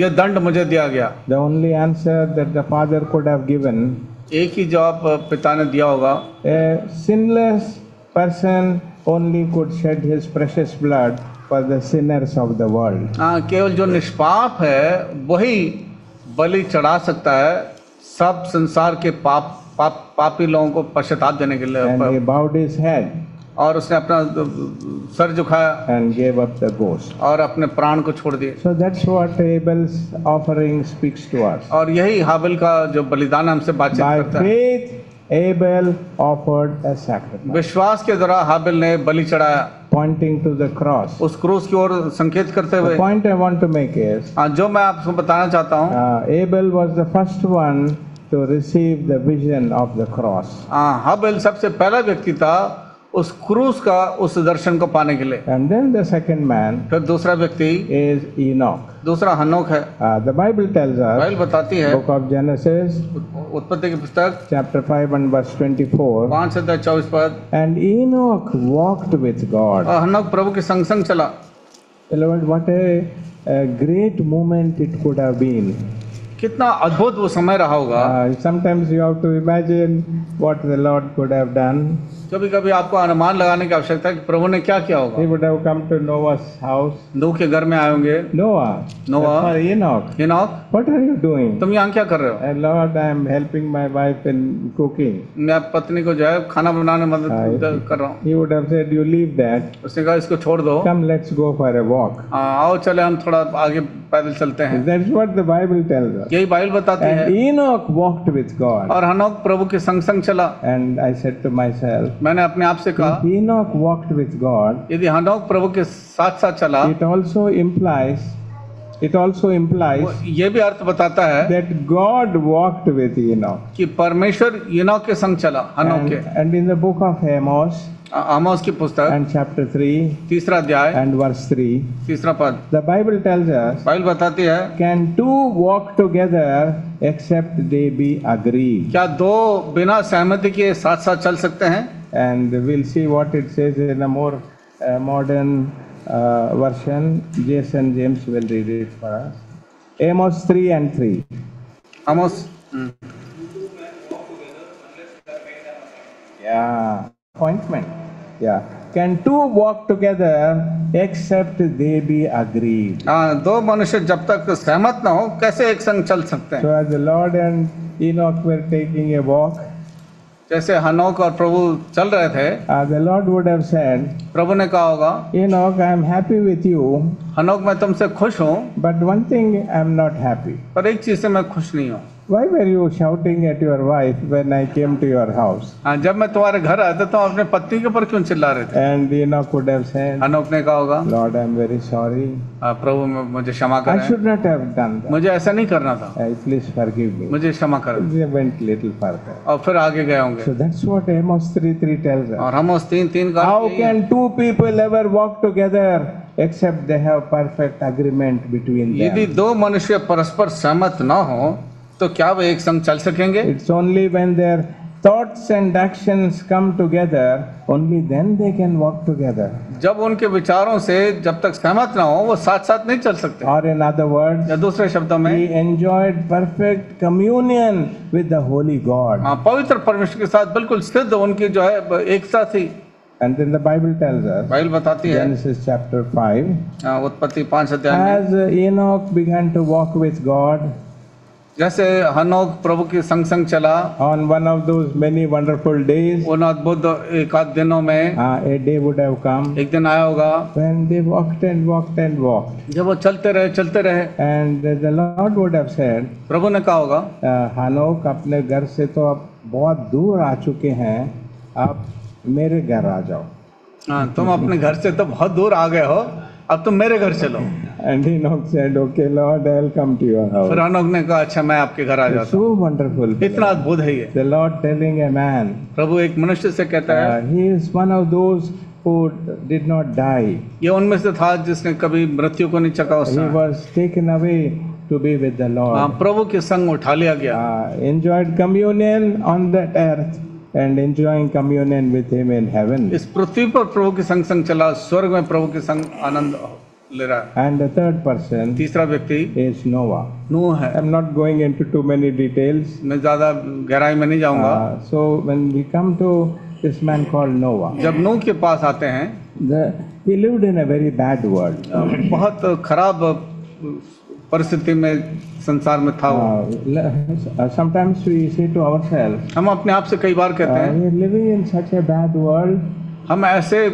ये दंड मुझे दिया गया? The only answer that the father could have given, एक ही जवाब पिता ने दिया होगा, a sinless person only could shed his precious blood for the sinners of the world. केवल जो निष्पाप है वही बलि चढ़ा सकता है सब संसार के पापी लोगों को पश्चाताप देने के And he लिए। bowed his head और उसने अपना sir झुकाया and gave up the ghost. और अपने प्राण को छोड़ दिए। So that's what Abel's offering speaks to us. और यही हाबिल का जो बलिदान हमसे बातचीत By करता है। faith, Abel offered a sacrifice, विश्वास के द्वारा हाबिल ने बलि चढ़ाया, pointing to the cross. उस क्रूस की ओर संकेत करते The हुए। point I want to make is, जो मैं आपको बताना चाहता हूँ, Abel was the first one to receive the vision of the cross. हाबिल सबसे पहला व्यक्ति था उस क्रूस का उस दर्शन को पाने के लिए। And then the second man फिर दूसरा व्यक्ति is Enoch. दूसरा हनोक है। The Bible tells us, Bible बताती है, book of Genesis, उत्पत्ति की पुस्तक chapter 5 and verse 24, 5:24 पद, and Enoch walked with God. और हनोक प्रभु के संग संग चला। Beloved, what a great moment it could have been. कितना अद्भुत वो समय रहा होगा। Sometimes you have to imagine what the Lord could have done. कभी कभी आपको अनुमान लगाने की आवश्यकता है कि प्रभु ने क्या किया He होगा। would have come to Noah's house. नूह के घर में आए होंगे। Noah, Noah. for Enoch, enoch, what are you doing? तुम यहाँ क्या कर रहे हो? Lord, I am helping my wife in cooking. मैं पत्नी को जो है खाना बनाने में मदद कर रहा हूँ। He would have said, you leave that. उसने कहा इसको छोड़ दो, Come, let's go for a walk. आओ चले हम थोड़ा आगे पैदल चलते हैं। That's what the Bible tells us. यही बाइबल बताती है। And Enoch walked with God. और हनोक प्रभु के संग संग चला। And I said to myself, मैंने अपने आप से कहा, if Enoch walked with God, यदि हनोक प्रभु के साथ साथ चला, it also implies वो ये भी अर्थ बताता है that God walked with Enoch. कि परमेश्वर enoch के संग चला, हनोक के। And in the book of Amos आमोस की पुस्तक and chapter 3 तीसरा अध्याय and verse 3, तीसरा पद, the Bible tells us, Bible बताती है, can two walk together except they be agreed? क्या दो बिना सहमति के साथ साथ चल सकते हैं? And we'll see what it says in a more modern version. Jason James will read it for us. Amos 3 and 3. Amos Yeah. Appointment. Yeah. Can two walk together except they be agreed? हाँ, दो मनुष्य जब तक सहमत ना हो कैसे एक संग चल सकते हैं? So as the Lord and Enoch were taking a walk, जैसे हनोक और प्रभु चल रहे थे, the Lord would have said, प्रभु ने कहा होगा, Enoch, I am happy with you, हनोक मैं तुमसे खुश हूँ, but one thing I am not happy. पर एक चीज से मैं खुश नहीं हूँ। Why were you shouting at your wife when I came to your house? हाँ, जब मैं तुम्हारे घर आया था तो अपने पत्नी के ऊपर क्यों चिल्ला रहे थे? And Enoch would have said, हनोक ने कहा होगा, Lord, I am very sorry. प्रभु मुझे क्षमा I करें, should not have done that. मुझे ऐसा नहीं करना था, Please forgive me. मुझे क्षमा करें। They went little further. और फिर आगे गए होंगे। So that's what Amos 3:3 tells us. और हम उस 3:3 का How can two people ever walk together except they have perfect agreement between यदि them? दो मनुष्य परस्पर सहमत ना हो तो क्या वे एक संग चल सकेंगे? It's only when their thoughts and actions come together, only then they can walk together. जब उनके विचारों से जब तक सहमत ना हो वो साथ साथ नहीं चल सकते। Or in other words, या दूसरे शब्दों में, he enjoyed perfect communion with the Holy God. हाँ, पवित्र परमेश्वर के साथ बिल्कुल सिद्ध उनकी जो है एकता थी। And then the Bible tells us, Bible बताती है, Genesis chapter 5, उत्पत्ति 5 अध्याय में, as Enoch began to walk with God, जैसे हनोक प्रभु के संग संग चला on one of those many wonderful days, उन अद्भुत एक आध दिनों में a day would have come एक दिन आया होगा when they walked and walked and walked. जब वो चलते रहे, And the Lord would have said, प्रभु ने कहा होगा, हनोक अपने घर से तो अब बहुत दूर आ चुके हैं, आप मेरे घर आ जाओ. हाँ, तुम अपने घर से तो बहुत दूर आ गए हो, अब तुम मेरे घर चलो। And Enoch said, okay Lord, I'll come to your house. फिर हनोक ने कहा, अच्छा मैं आपके घर आ जाता So wonderful. हूँ। इतना अद्भुत है ये। The Lord telling a man, प्रभु एक मनुष्य से कहता है, he is one of those who did not die. ये उनमें से था जिसने कभी मृत्यु को नहीं चखा He उसने। was taken away to be with the हाँ, Lord. प्रभु के संग उठा लिया गया। Enjoyed communion on that earth and enjoying communion with him in heaven. इस पृथ्वी पर प्रभु के संग संग चला, स्वर्ग में प्रभु के संग आनंद ले रहा है। And the third person तीसरा व्यक्ति is Noah. नूह है। I'm not going into too many details. मैं ज्यादा गहराई में नहीं जाऊंगा। So when we come to this man called Noah, जब नूह के पास आते हैं, he lived in a very bad world. बहुत खराब परिस्थिति में संसार में था वो। Sometimes we say to ourselves, हम अपने आप से कई बार कहते हैं, we are living in such a bad world. हम ऐसे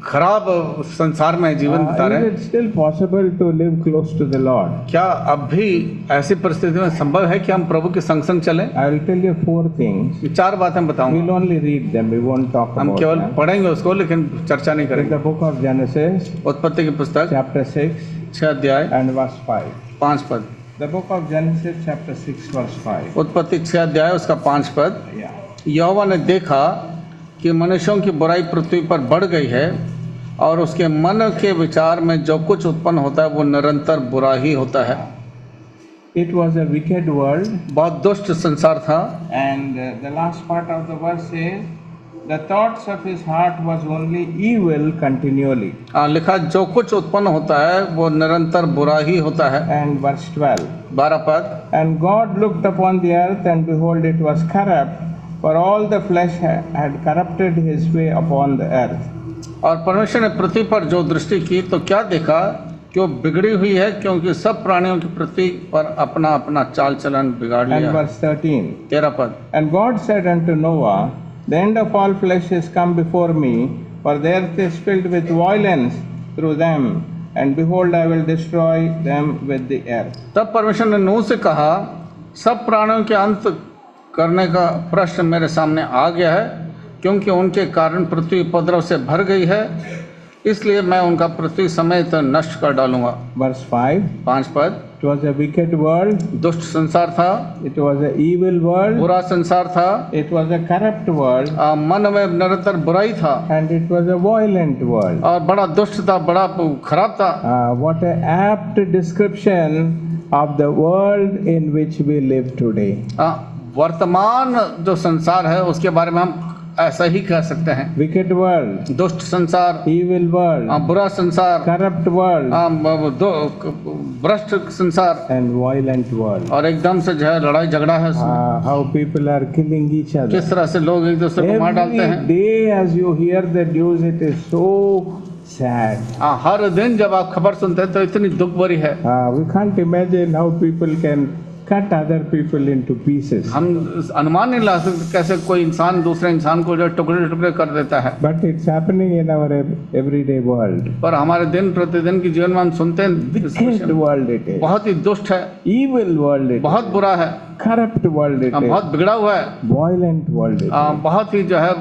खराब संसार में जीवन बिता रहे Is हैं, it still possible to live close to the Lord? क्या अब भी ऐसी परिस्थिति में संभव है कि हम प्रभु के संग संग चलें? I will tell you 4 things. ये 4 बातें बताऊंगा। We'll only read them. We won't talk हम about केवल them. पढ़ेंगे उसको, लेकिन चर्चा नहीं In करेंगे। the book of Genesis, उत्पत्ति की पुस्तक chapter 6 6 अध्याय and verse 5. 5 पद। The book of Genesis, chapter 6, verse 5. उत्पत्ति 6 अध्याय उसका 5 पद। Yeah. यहोवा ने देखा कि मनुष्यों की बुराई पृथ्वी पर बढ़ गई है और उसके मन के विचार में जो कुछ उत्पन्न होता है वो निरंतर बुरा ही होता है। It was a wicked world, बहुत दुष्ट संसार था। and the last part of the verse says, the thoughts of his heart was only evil continually. लिखा जो कुछ उत्पन्न होता है वो निरंतर बुरा ही होता है। And verse 12. 12 पद। And God looked upon the earth, and behold, it was corrupt, for all the flesh had corrupted his way upon the earth. और परमेश्वर ने पृथ्वी पर जो दृष्टि की तो क्या देखा कि वो बिगड़ी हुई है, क्योंकि सब प्राणियों की पृथ्वी पर अपना अपना चाल चलन बिगाड़ And लिया। verse 13. 13 पद। And God said unto Noah, the end of all flesh is come before me, for the earth is filled with violence through them, and behold, I will destroy them with the earth. तब परमेश्वर ने नूह से कहा, सब प्राणियों के अंत करने का प्रश्न मेरे सामने आ गया है, क्योंकि उनके कारण पृथ्वी उपद्रव से भर गई है, इसलिए मैं उनका पृथ्वी समेत नष्ट कर डालूंगा। Verse 5. 5 पद। It was a wicked world, दुष्ट संसार था, it was an evil world, बुरा संसार था, it was a corrupt world, मन में निरंतर बुराई था, and it was a violent world. और बड़ा दुष्ट था, बड़ा खराब था। What an apt description of the world in which we live today. वर्तमान जो संसार है उसके बारे में हम ऐसा ही कह सकते हैं। Wicked world, दुष्ट संसार, evil world, बुरा संसार, corrupt world, भ्रष्ट संसार, and violent world. और एकदम से जो है लड़ाई झगड़ा है उसमें। How people are killing each other. किस तरह से लोग एक दूसरे को मार डालते Every हैं। day as you hear the news, it is so sad. हर दिन जब आप खबर सुनते हैं तो इतनी दुख भरी है। We can't imagine how people can cut other people into pieces. हम अनुमान नहीं ला सकते कैसे कोई इंसान दूसरे इंसान को जो टुकड़े टुकड़े कर देता है। But it's happening in our everyday world. पर हमारे दिन प्रतिदिन के जीवन में हम सुनते हैं Wicked world it is. बहुत ही दुष्ट है, Evil world it is. बहुत बुरा है, Corrupt world it is. बहुत बिगड़ा हुआ है, Violent world it is. बहुत ही जो है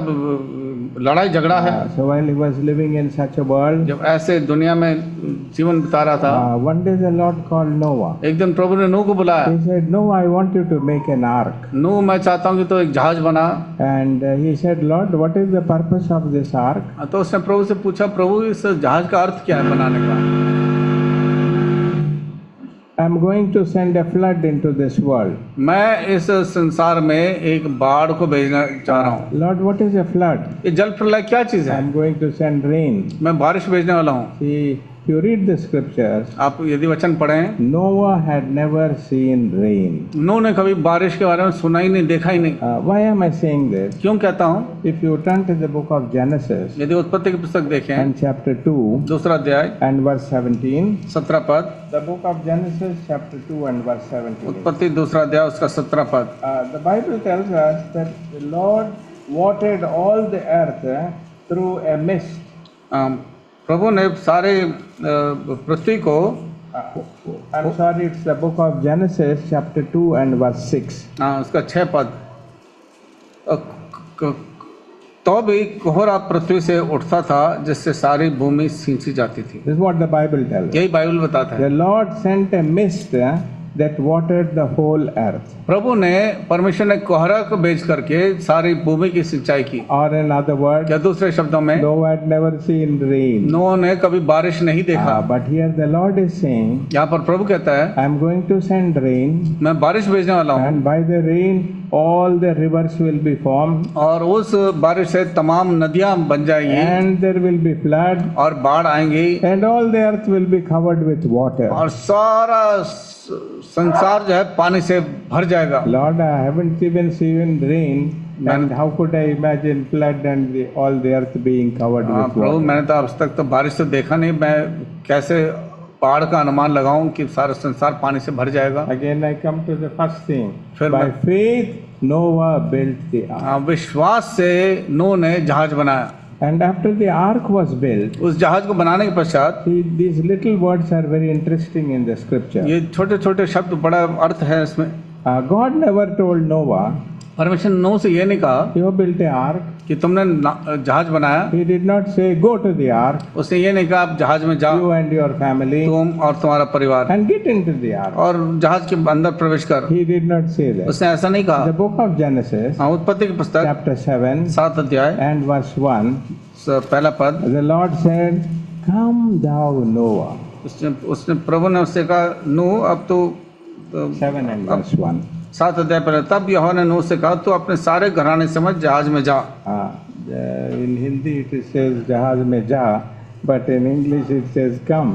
लड़ाई झगड़ा है। So while he was living in such a world, जब ऐसे दुनिया में जीवन बिता रहा था, one day the Lord called Noah. एक दिन प्रभु ने नूह को बुलाया। He said, Noah, I want you to make an ark. नूह, मैं चाहता हूँ कि तो एक जहाज बना। And he said, Lord, what is the purpose of this ark? तो उसने प्रभु से पूछा, प्रभु इस जहाज का अर्थ क्या है बनाने का? I'm going to send a flood into this world. मैं इस संसार में एक बाढ़ को भेजना चाह रहा हूँ। Lord, what is a flood? ये जल प्रलय क्या चीज है? I'm going to send rain. मैं बारिश भेजने वाला हूँ। See, if you read the scriptures, आप यदि वचन पढ़ें, Noah had never seen rain. नूह ने कभी बारिश के बारे में सुना ही नहीं, देखा ही नहीं। Why am I saying this? क्यों कहता हूँ? If you turn to the book of Genesis यदि उत्पत्ति की पुस्तक देखें, and chapter 2 दूसरा अध्याय and verse 17, 17 पद, the book of Genesis chapter 2 and verse 17. उत्पत्ति दूसरा अध्याय उसका 17 पद। The Bible tells us that the Lord watered all the earth through a mist. प्रभु ने सारे पृथ्वी को, I'm sorry, it's the book of Genesis chapter 2 and verse 6. उसका 6 पद, तो भी कोहरा पृथ्वी से उठता था जिससे सारी भूमि सींची जाती थी। This is what the Bible tells us. यही बाइबल बताता है। The Lord sent a mist that watered the whole earth. प्रभु ने, परमेश्वर ने कोहरा को भेज करके सारी भूमि की सिंचाई की। Or in other words, या दूसरे शब्दों में, Noah had never seen rain. नूह ने कभी बारिश नहीं देखा। But here the Lord is saying, यहाँ पर प्रभु कहता है, I'm going to send rain, मैं बारिश भेजने वाला हूँ, and by the rain all the rivers will be formed, और उस बारिश से तमाम नदियाँ बन जाएंगी, and there will be flood, और बाढ़ आएंगी, and all the earth will be covered with water. और सारा संसार जो है पानी से भर जाएगा। Lord, I haven't even seen rain, and how could I imagine flood and all the earth being covered with Prabhu, water? मैंने तो अब तक तो बारिश तो देखा नहीं, मैं कैसे बाढ़ का अनुमान लगाऊं कि सारा संसार पानी से भर जाएगा। Again, I come to the first thing. फिर By मैं- faith, Noah built the ark. विश्वास से नूह ने जहाज बनाया। And after the ark was built, उस जहाज को बनाने के पश्चात, see, these little words are very interesting in the scripture. ये छोटे छोटे शब्द बड़ा अर्थ है इसमें। God never told Noah, परमेश्वर ने नूह से ये नहीं कहा you built a ark. कि तुमने जहाज बनाया, He did not say, go to the ark, उसने ये नहीं कहा आप जहाज में जाओ, you and your family, तुम और तुम्हारा परिवार, and get into the ark. और जहाज के अंदर प्रवेश कर। He did not say that. उसने ऐसा नहीं The कहा। book of Genesis, उत्पत्ति की पुस्तक chapter 7 7 अध्याय and verse 1, पहला पद, the Lord said, come thou Noah. उसने प्रभु ने उससे कहा, नूह अब तो 7 and verse 1. 7 अध्याय पहले, तब यहोवा ने नूह से कहा, तू अपने सारे घराने समझ जहाज में जा। In Hindi it says जहाज में जा, but in English it says come.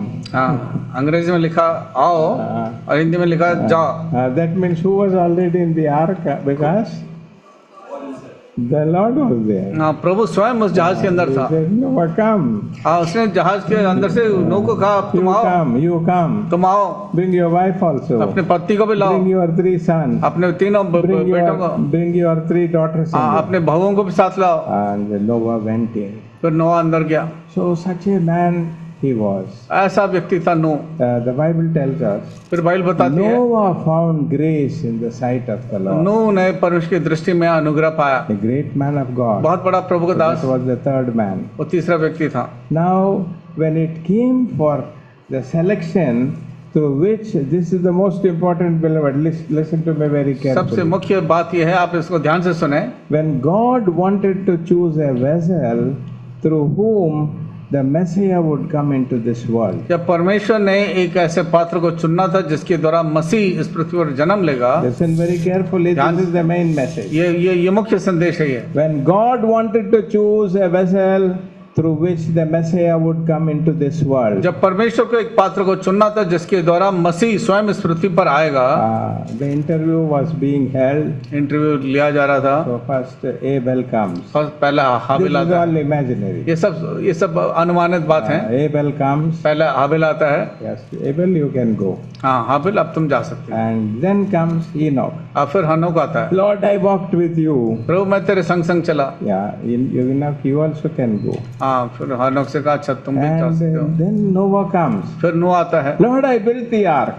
अंग्रेजी में लिखा आओ और हिंदी में लिखा जा। That means who was already in the ark? Because The Lord was there. हाँ, प्रभु स्वयं उस जहाज के अंदर He था। said, Noah, come. हाँ, उसने जहाज के अंदर से नूह को कहा, You तुम आओ, come, you come. तुम आओ, Bring your wife also. अपने पति को भी लाओ, Bring your 3 sons. अपने तीनों बेटों को, Bring your 3 daughters. हाँ, in अपने बहुओं को भी साथ लाओ। there. And Noah went in. फिर नोआ अंदर गया। So such a man he was. ऐसा व्यक्ति था नूह। The Bible tells us, फिर बाइबल बताती है, Noah found grace in the sight of the Lord. नूह ने परमेश्वर की दृष्टि में अनुग्रह पाया। A great man of God. बहुत बड़ा प्रभु का That Das, was the 3rd man. वो तीसरा व्यक्ति था। Now, when it came for the selection, through which this is the most important, beloved. Listen to me very सबसे carefully. मुख्य बात यह है, आप इसको ध्यान से सुने। When God wanted to choose a vessel through whom the Messiah would come into this world, जब परमेश्वर ने एक ऐसे पात्र को चुनना था जिसके द्वारा मसीह इस पृथ्वी पर जन्म लेगा, listen very carefully. ध्यान- This is the main message. ये मुख्य संदेश है। ये When God wanted to choose a vessel through which the Messiah would come into this world, जब परमेश्वर को एक पात्र को चुनना था जिसके द्वारा मसीह स्वयं इस पृथ्वी पर आएगा, the interview was being held. Interview लिया जा रहा था। So first Abel comes. पहला This हाबिल is आता है। all imaginary. ये सब अनुमानित बात है। Abel comes. पहला हाबिल आता है। Yes, Abel, you can go. हाँ, हाबिल, अब तुम जा सकते हो। And then comes Enoch. अब फिर हनोक आता है। Lord, I walked with you. प्रभु, मैं तेरे संग संग चला। Yeah, Enoch, you also can go. हाँ, फिर हनोक से कहा, अच्छा तुम भी जा And सकते हो। then Noah comes. फिर नूह आता है। Lord, I built the ark.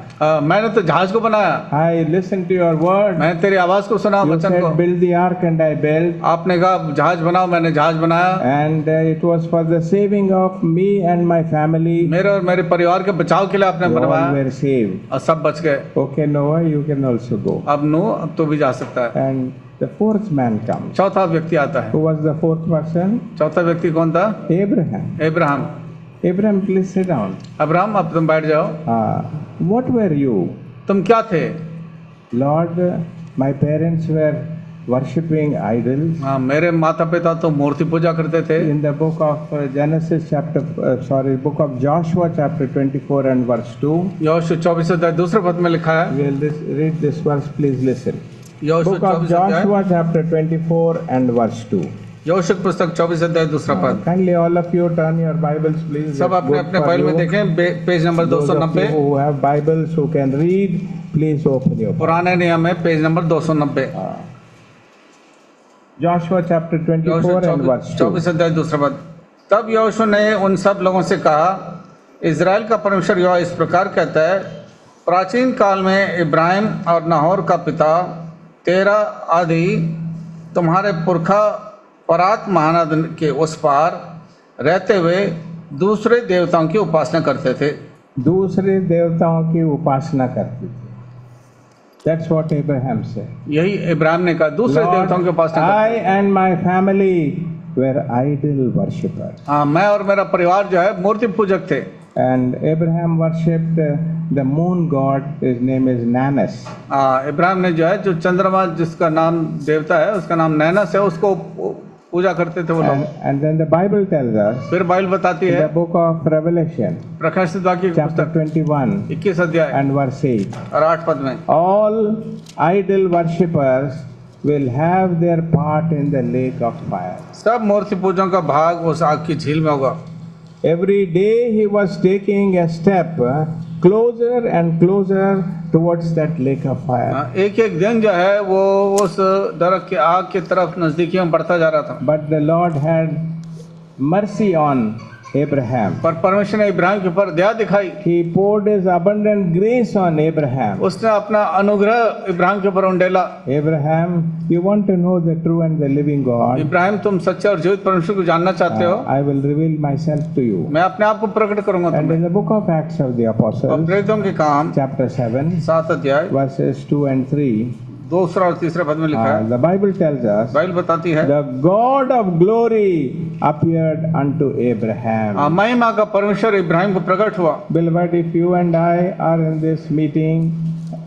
मैंने तो जहाज को बनाया, I listened to your word. मैंने तेरी आवाज को सुना, You वचन को। said build the ark and I built. आपने कहा जहाज बनाओ, मैंने जहाज बनाया। And it was for the saving of me and my family. मेरे और मेरे परिवार के बचाव के लिए आपने You all बनवाया were saved. और सब बच गए। Okay, Noah, you can also go. अब नूह, अब तो भी जा सकता है। And the 4th man comes. चौथा व्यक्ति आता है। Who was the 4th person? चौथा व्यक्ति कौन था? Abraham. Ibrahim. Abraham, please sit down. Abraham, अब तुम बैठ जाओ। What were you? तुम क्या थे? Lord, my parents were worshipping idols. हाँ, मेरे माता पिता तो मूर्ति पूजा करते थे। In the book of book of Joshua chapter 24 and verse 2. यहोशू 24 अध्याय दूसरे पद में लिखा है। We'll read this verse, please listen. यहोशू Book of 24 अध्याय, Joshua chapter 24 and verse 2. यहोशू की पुस्तक 24 अध्याय दूसरा पद। Kindly all of you turn your Bibles, please. सब It's अपने good अपने for फाइल में you. देखें, page number Those of you 290। who have Bibles who can read, please open your Bible. पुराने नियम में page number 290। Joshua chapter 24 and verse 2. 24 अध्याय दूसरा पद। तब यहोशू ने उन सब लोगों से कहा, इज़राइल का परमेश्वर यहोवा इस प्रकार कहता है, प्राचीन काल में इब्राहिम और नाहोर का पिता तेरा आदि तुम्हारे पुरखा फरात महानद के उस पार रहते हुए दूसरे देवताओं की उपासना करते थे। दूसरे देवताओं की उपासना करते थे। That's what Abraham said. यही इब्राहिम ने कहा, दूसरे देवताओं की उपासना I करते थे। and my family were idol worshippers. हाँ, मैं और मेरा परिवार जो है मूर्ति पूजक थे। And Abraham worshipped the moon god. His name is Nanus. Ibrahim ने जो है, जो चंद्रमा जिसका नाम देवता है उसका नाम नैनस है, उसको पूजा करते थे वो लोग। And then the Bible tells us, फिर बाइबल बताती in है, the book of Revelation, प्रकाशित वाक्य की chapter पुस्तक 21 21 अध्याय and verse 8, और 8 पद में, all idol worshippers will have their part in the lake of fire. सब मूर्ति पूजों का भाग उस आग की झील में होगा। Every day he was taking a step closer and closer towards that lake of fire. एक एक दिन जो है वो उस नरक की आग की तरफ नजदीकी में बढ़ता जा रहा था। But the Lord had mercy on Abraham. पर परमेश्वर ने इब्राहिम के ऊपर दया दिखाई। He poured his abundant grace on Abraham. उसने अपना अनुग्रह इब्राहिम के ऊपर उंडेला। Abraham, you want to know the true and the living God? Ibrahim, तुम सच्चे और जीवित परमेश्वर को जानना चाहते हो? I will reveal myself to you. मैं अपने आप को प्रकट करूंगा And तुम्हें। in the book of Acts of the और Apostles, प्रेरितों के काम chapter 7, 7 अध्याय verses 2 and 3, दूसरा और तीसरा पद में लिखा है, the Bible tells us, Bible बताती है, the God of glory appeared unto Abraham. महिमा का परमेश्वर इब्राहिम को प्रकट हुआ। Beloved, if you and I are in this meeting,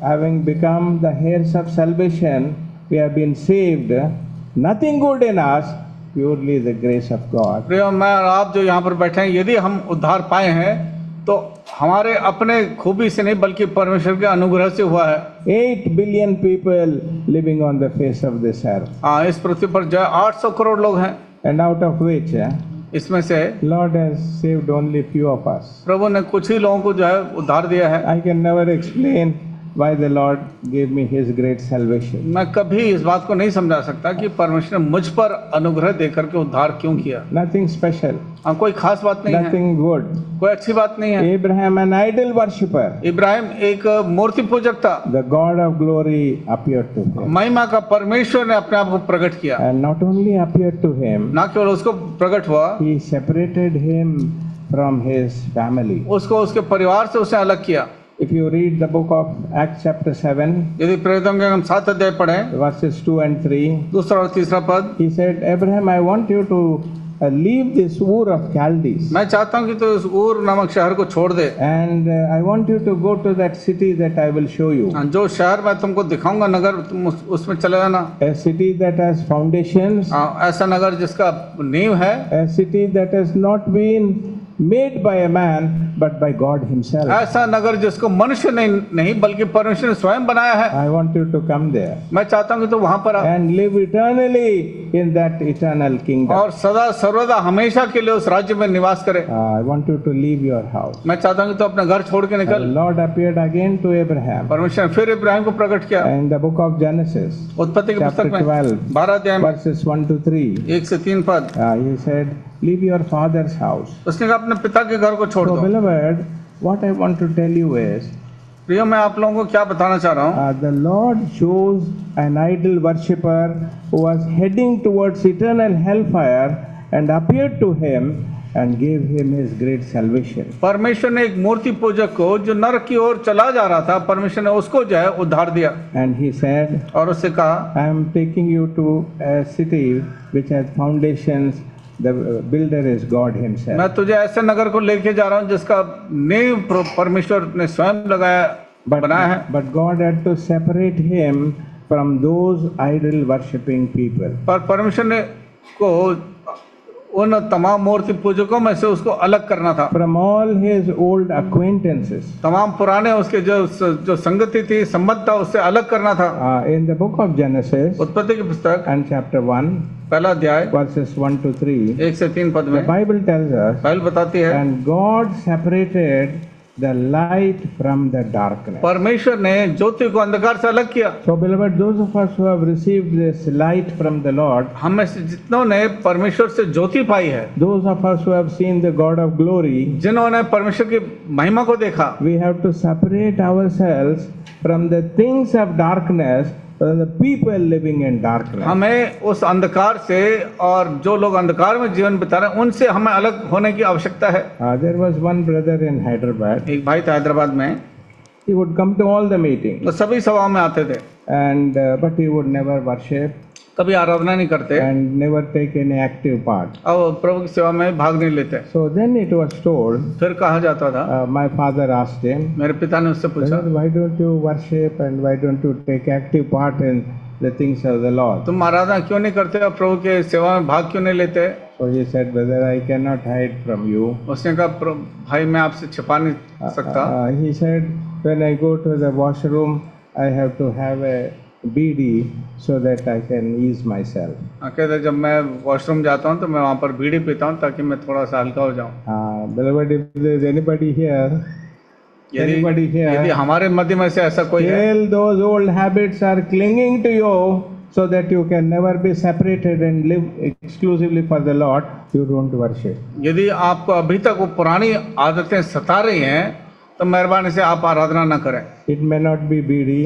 having become the heirs of salvation, we have been saved, nothing good in us, purely the grace of God. प्रिय, मैं और आप जो यहाँ पर बैठे हैं, यदि हम उद्धार पाए हैं तो हमारे अपने खूबी से नहीं बल्कि परमेश्वर के अनुग्रह से हुआ है। 8 billion people living on the face of this earth, हाँ, इस पृथ्वी पर जो है 800 करोड़ लोग हैं, and out of which इसमें से Lord has saved only few of us. प्रभु ने कुछ ही लोगों को जो है उद्धार दिया है। I can never explain why the Lord gave me His great salvation. मैं कभी इस बात को नहीं समझा सकता कि परमेश्वर ने मुझ पर अनुग्रह देकर के उद्धार क्यों किया। Nothing special, हाँ, कोई खास बात नहीं है, nothing good. कोई अच्छी बात नहीं है। Abraham, an idol worshipper, Ibrahim एक मूर्ति पूजक था, the God of glory appeared to him. महिमा का परमेश्वर ने अपने आप को प्रकट किया। And not only appeared to him, ना केवल उसको प्रकट हुआ, He separated him from his family. उसको उसके परिवार से उसने अलग किया। If you read the book of Acts chapter 7, यदि प्रेरितों के हम 7 अध्याय पढ़ें, verses 2 and 3, दूसरा और तीसरा पद, he said, Abraham, I want you to leave this Ur of Chaldees. मैं चाहता हूँ कि तू इस ऊर नामक शहर को छोड़ दे। And I want you to go to that city that I will show you. हाँ, जो शहर मैं तुमको दिखाऊंगा नगर, तुम उसमें चले जाना। A city that has foundations, हाँ, ऐसा नगर जिसका नींव है, a city that has not been made by a man but by God Himself. ऐसा नगर जिसको मनुष्य नहीं बल्कि परमेश्वर ने स्वयं बनाया है। I want you to come there मैं चाहता हूँ कि तू वहां पर आ and live eternally in that eternal kingdom. और सदा सर्वदा हमेशा के लिए उस राज्य में निवास करे। I want you to leave your house. मैं चाहता हूँ कि तू अपना घर छोड़ के The निकल। Lord appeared again to Abraham परमेश्वर ने फिर इब्राहिम को प्रकट किया। in the book of Genesis, उत्पत्ति की chapter पुस्तक में 12, 12 अध्याय में verses 1 to 3. 1 से 3 पद, He said, leave your father's house. उसने कहा अपने पिता के घर को छोड़ So, दो। beloved, what I want to tell you is, प्रियो, मैं आप लोगों को क्या बताना चाह रहा हूँ, the Lord chose an idol worshipper who was heading towards eternal hellfire and appeared to him and gave him his great salvation. परमेश्वर ने एक मूर्ति पूजक को जो नरक की ओर चला जा रहा था, परमेश्वर ने उसको जो है उद्धार दिया And he said, और उससे कहा, I am taking you to a city which has foundations. The builder is God Himself. मैं तुझे ऐसे नगर को लेके जा रहा हूँ जिसका नींव परमेश्वर ने स्वयं बनाया है। But God had to separate him from those idol worshipping people. पर परमेश्वर ने को उन तमाम मूर्ति पूजकों में से उसको अलग करना था। From all his old acquaintances. तमाम पुराने उसके जो संगति थी, संबंध था, उससे अलग करना था। In the book of Genesis उत्पत्ति की पुस्तक and chapter 1, पहला अध्याय verses 1 to 3, 1 से 3 पद the में Bible tells us, बाइबल बताती है, and God separated the light from the darkness. परमेश्वर ने ज्योति को अंधकार से अलग किया। So, beloved, those of us who have received this light from the Lord, हम में से जितनों ने परमेश्वर से ज्योति पाई है, those of us who have seen the God of glory, जिन्होंने परमेश्वर की महिमा को देखा, we have to separate ourselves from the things of darkness, from the people living in darkness. हमें उस अंधकार से और जो लोग अंधकार में जीवन बिता रहे हैं उनसे हमें अलग होने की आवश्यकता है। There was one brother in Hyderabad. एक भाई था हैदराबाद में, He would come to all the meetings, तो सभी सभाओं में आते थे, and but he would never worship कभी आराधना नहीं करते and never take any active part. और प्रभु की सेवा में भाग नहीं लेते। So then it was told, फिर कहा जाता था, my father asked him, मेरे पिता ने उससे पूछा, why don't you worship and why don't you take active part in the things of the Lord? तुम आराधना क्यों नहीं करते और प्रभु के सेवा में भाग क्यों नहीं लेते? So he said, brother, I cannot hide from you. उसने कहा, भाई मैं आपसे छिपा नहीं सकता। He said, when I go to the washroom, I have to have a bidi so that I can ease myself. कहते जब मैं वॉशरूम जाता हूँ तो मैं वहाँ पर बीड़ी पीता हूँ ताकि मैं थोड़ा सा हल्का हो जाऊँ। Beloved, if there is anybody here, यदि हमारे मध्य में से ऐसा कोई है, till those old habits are clinging to you so that you can never be separated and live exclusively for the Lord, you don't worship. यदि आपको अभी तक वो पुरानी आदतें सता रही हैं तो मेहरबानी से आप आराधना न करें। It may not be बीड़ी,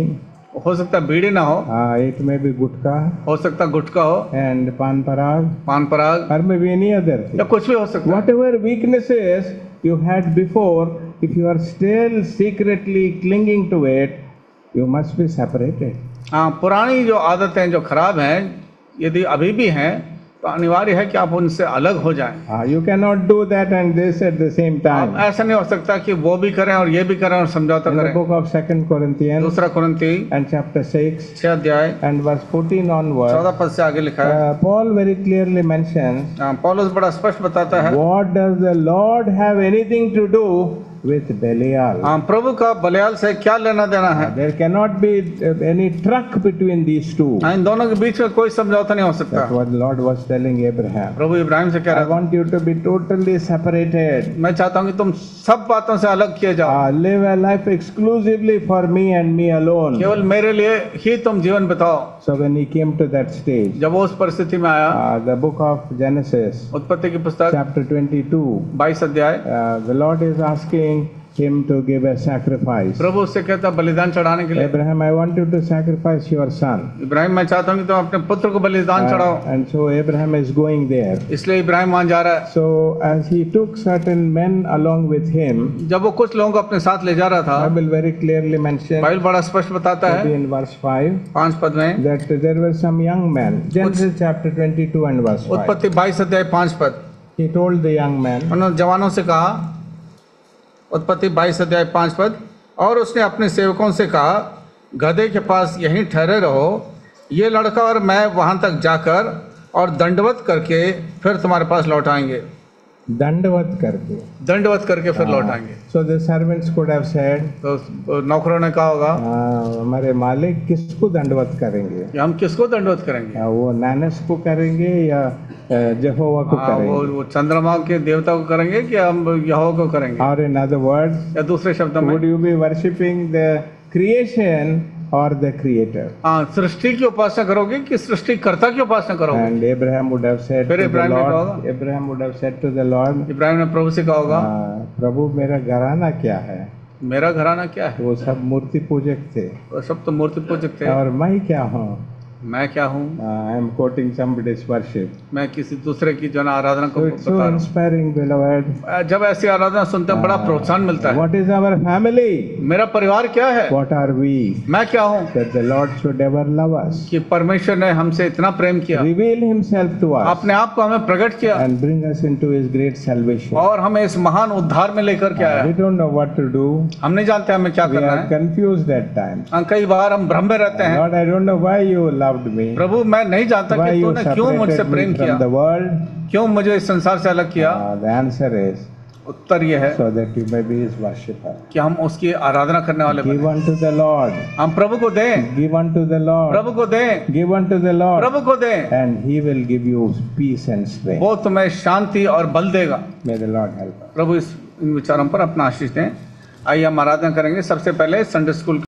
हो सकता है बीड़ी ना हो, it may be गुटखा, हो सकता है गुटखा हो, and पान पराग, पान पराग, or maybe any other thing. या कुछ भी हो सकता है। Whatever weaknesses you had before, if you are still secretly clinging to it, you must be separated. हाँ, पुरानी जो आदतें जो खराब हैं यदि अभी भी हैं तो अनिवार्य है कि आप उनसे अलग हो जाएं। You cannot do that and this at the same time. आप ऐसा नहीं हो सकता कि वो भी करें और ये भी करें और समझौता In the करें। book of 2 Corinthians दूसरा कुरिन्ती and chapter 6 6 अध्याय and verse 14 onwards, 14 पद से आगे लिखा है, Paul very clearly mentions, पौलुस बड़ा स्पष्ट बताता है, what does the Lord have anything to do with Belial. हाँ, प्रभु का बलियाल से क्या लेना देना है? There cannot be any truck between these two. हाँ, इन दोनों के बीच में कोई समझौता नहीं हो सकता। That's what the Lord was telling Abraham. प्रभु इब्राहिम से कह I रहा था, want you to be totally separated. मैं चाहता हूँ कि तुम सब बातों से अलग किए जाओ, Live a life exclusively for me and me alone. केवल मेरे लिए ही तुम जीवन बिताओ। So when he came to that stage, जब वो उस परिस्थिति में आया, the book of Genesis, उत्पत्ति की पुस्तक chapter 22, 22 अध्याय, the Lord is asking him to give a sacrifice. प्रभु उससे कहता बलिदान चढ़ाने के लिए, Abraham, I want you to sacrifice your son. Ibrahim मैं चाहता हूँ कि तुम अपने पुत्र को बलिदान चढ़ाओ। And so Abraham is going there. इसलिए इब्राहिम वहां जा रहा है। So as he took certain men along with him, जब वो कुछ लोगों को अपने साथ ले जा रहा था, Bible very clearly mentioned, Bible बड़ा स्पष्ट बताता maybe है in verse 5, 5 पद में, that there were some young men. Genesis chapter 22 and verse 5. उत्पत्ति 22 अध्याय 5 पद, He told the young men, उन्होंने जवानों से कहा, उत्पत्ति 22 अध्याय 5 पद, और उसने अपने सेवकों से कहा, गधे के पास यहीं ठहरे रहो, ये लड़का और मैं वहां तक जाकर और दंडवत करके फिर तुम्हारे पास लौट आएंगे। दंडवत करके. दंडवत करके फिर लौट आएंगे। So the servants could have said, तो नौकरों ने कहा होगा हमारे मालिक किसको दंडवत करेंगे? कि हम किसको दंडवत करेंगे? वो नानस को करेंगे या यहोवा को करेंगे? वो चंद्रमा के देवता को करेंगे कि हम यहोवा को करेंगे? Or in other words, या दूसरे शब्दों में, would you be worshipping the creation or the creator? हाँ, सृष्टि की उपासना करोगे कि सृष्टिकर्ता की उपासना करोगे? And Abraham would have said फिर to the इब्राहिम ने कहा Lord, होगा, Abraham would have said to the Lord, Ibrahim ने प्रभु से कहा होगा, प्रभु मेरा घराना क्या है? मेरा घराना क्या है? वो सब मूर्ति पूजक थे वो सब तो मूर्ति पूजक थे, और मैं क्या हूँ? मैं क्या हूँ? I am quoting somebody's worship. मैं किसी दूसरे की जो ना आराधना को So it's so बता रहा inspiring, beloved. हूँ। जब ऐसी आराधना सुनते हैं बड़ा प्रोत्साहन मिलता है। What is our family? मेरा परिवार क्या है? What are we? मैं क्या हूँ? That the Lord should ever love us. कि परमेश्वर ने हमसे इतना प्रेम किया, Reveal himself to us अपने आप को हमें प्रकट किया and bring us into his great salvation. और हमें इस महान उद्धार में लेकर के आया। We don't know what to do. हम नहीं जानते हमें क्या We करना are है। confused at times. कई बार हम भ्रम में रहते हैं। Lord, I don't know why you loved me. प्रभु मैं नहीं जानता Why कि you तूने क्यों मुझसे separated प्रेम me किया, from the world? क्यों मुझे इस संसार से अलग किया? The answer is उत्तर ये है so that you may be his worshipper. कि हम उसकी आराधना करने वाले Give बने। unto the Lord. हम प्रभु को दें, Give unto the Lord. प्रभु को दें, Give unto the Lord. प्रभु को दें, And he will give you peace and strength. वो तुम्हें शांति और बल देगा। May the Lord help us. प्रभु इन विचारों पर अपना आशीष दें। आइए हम आराधना करेंगे। सबसे पहले संडे स्कूल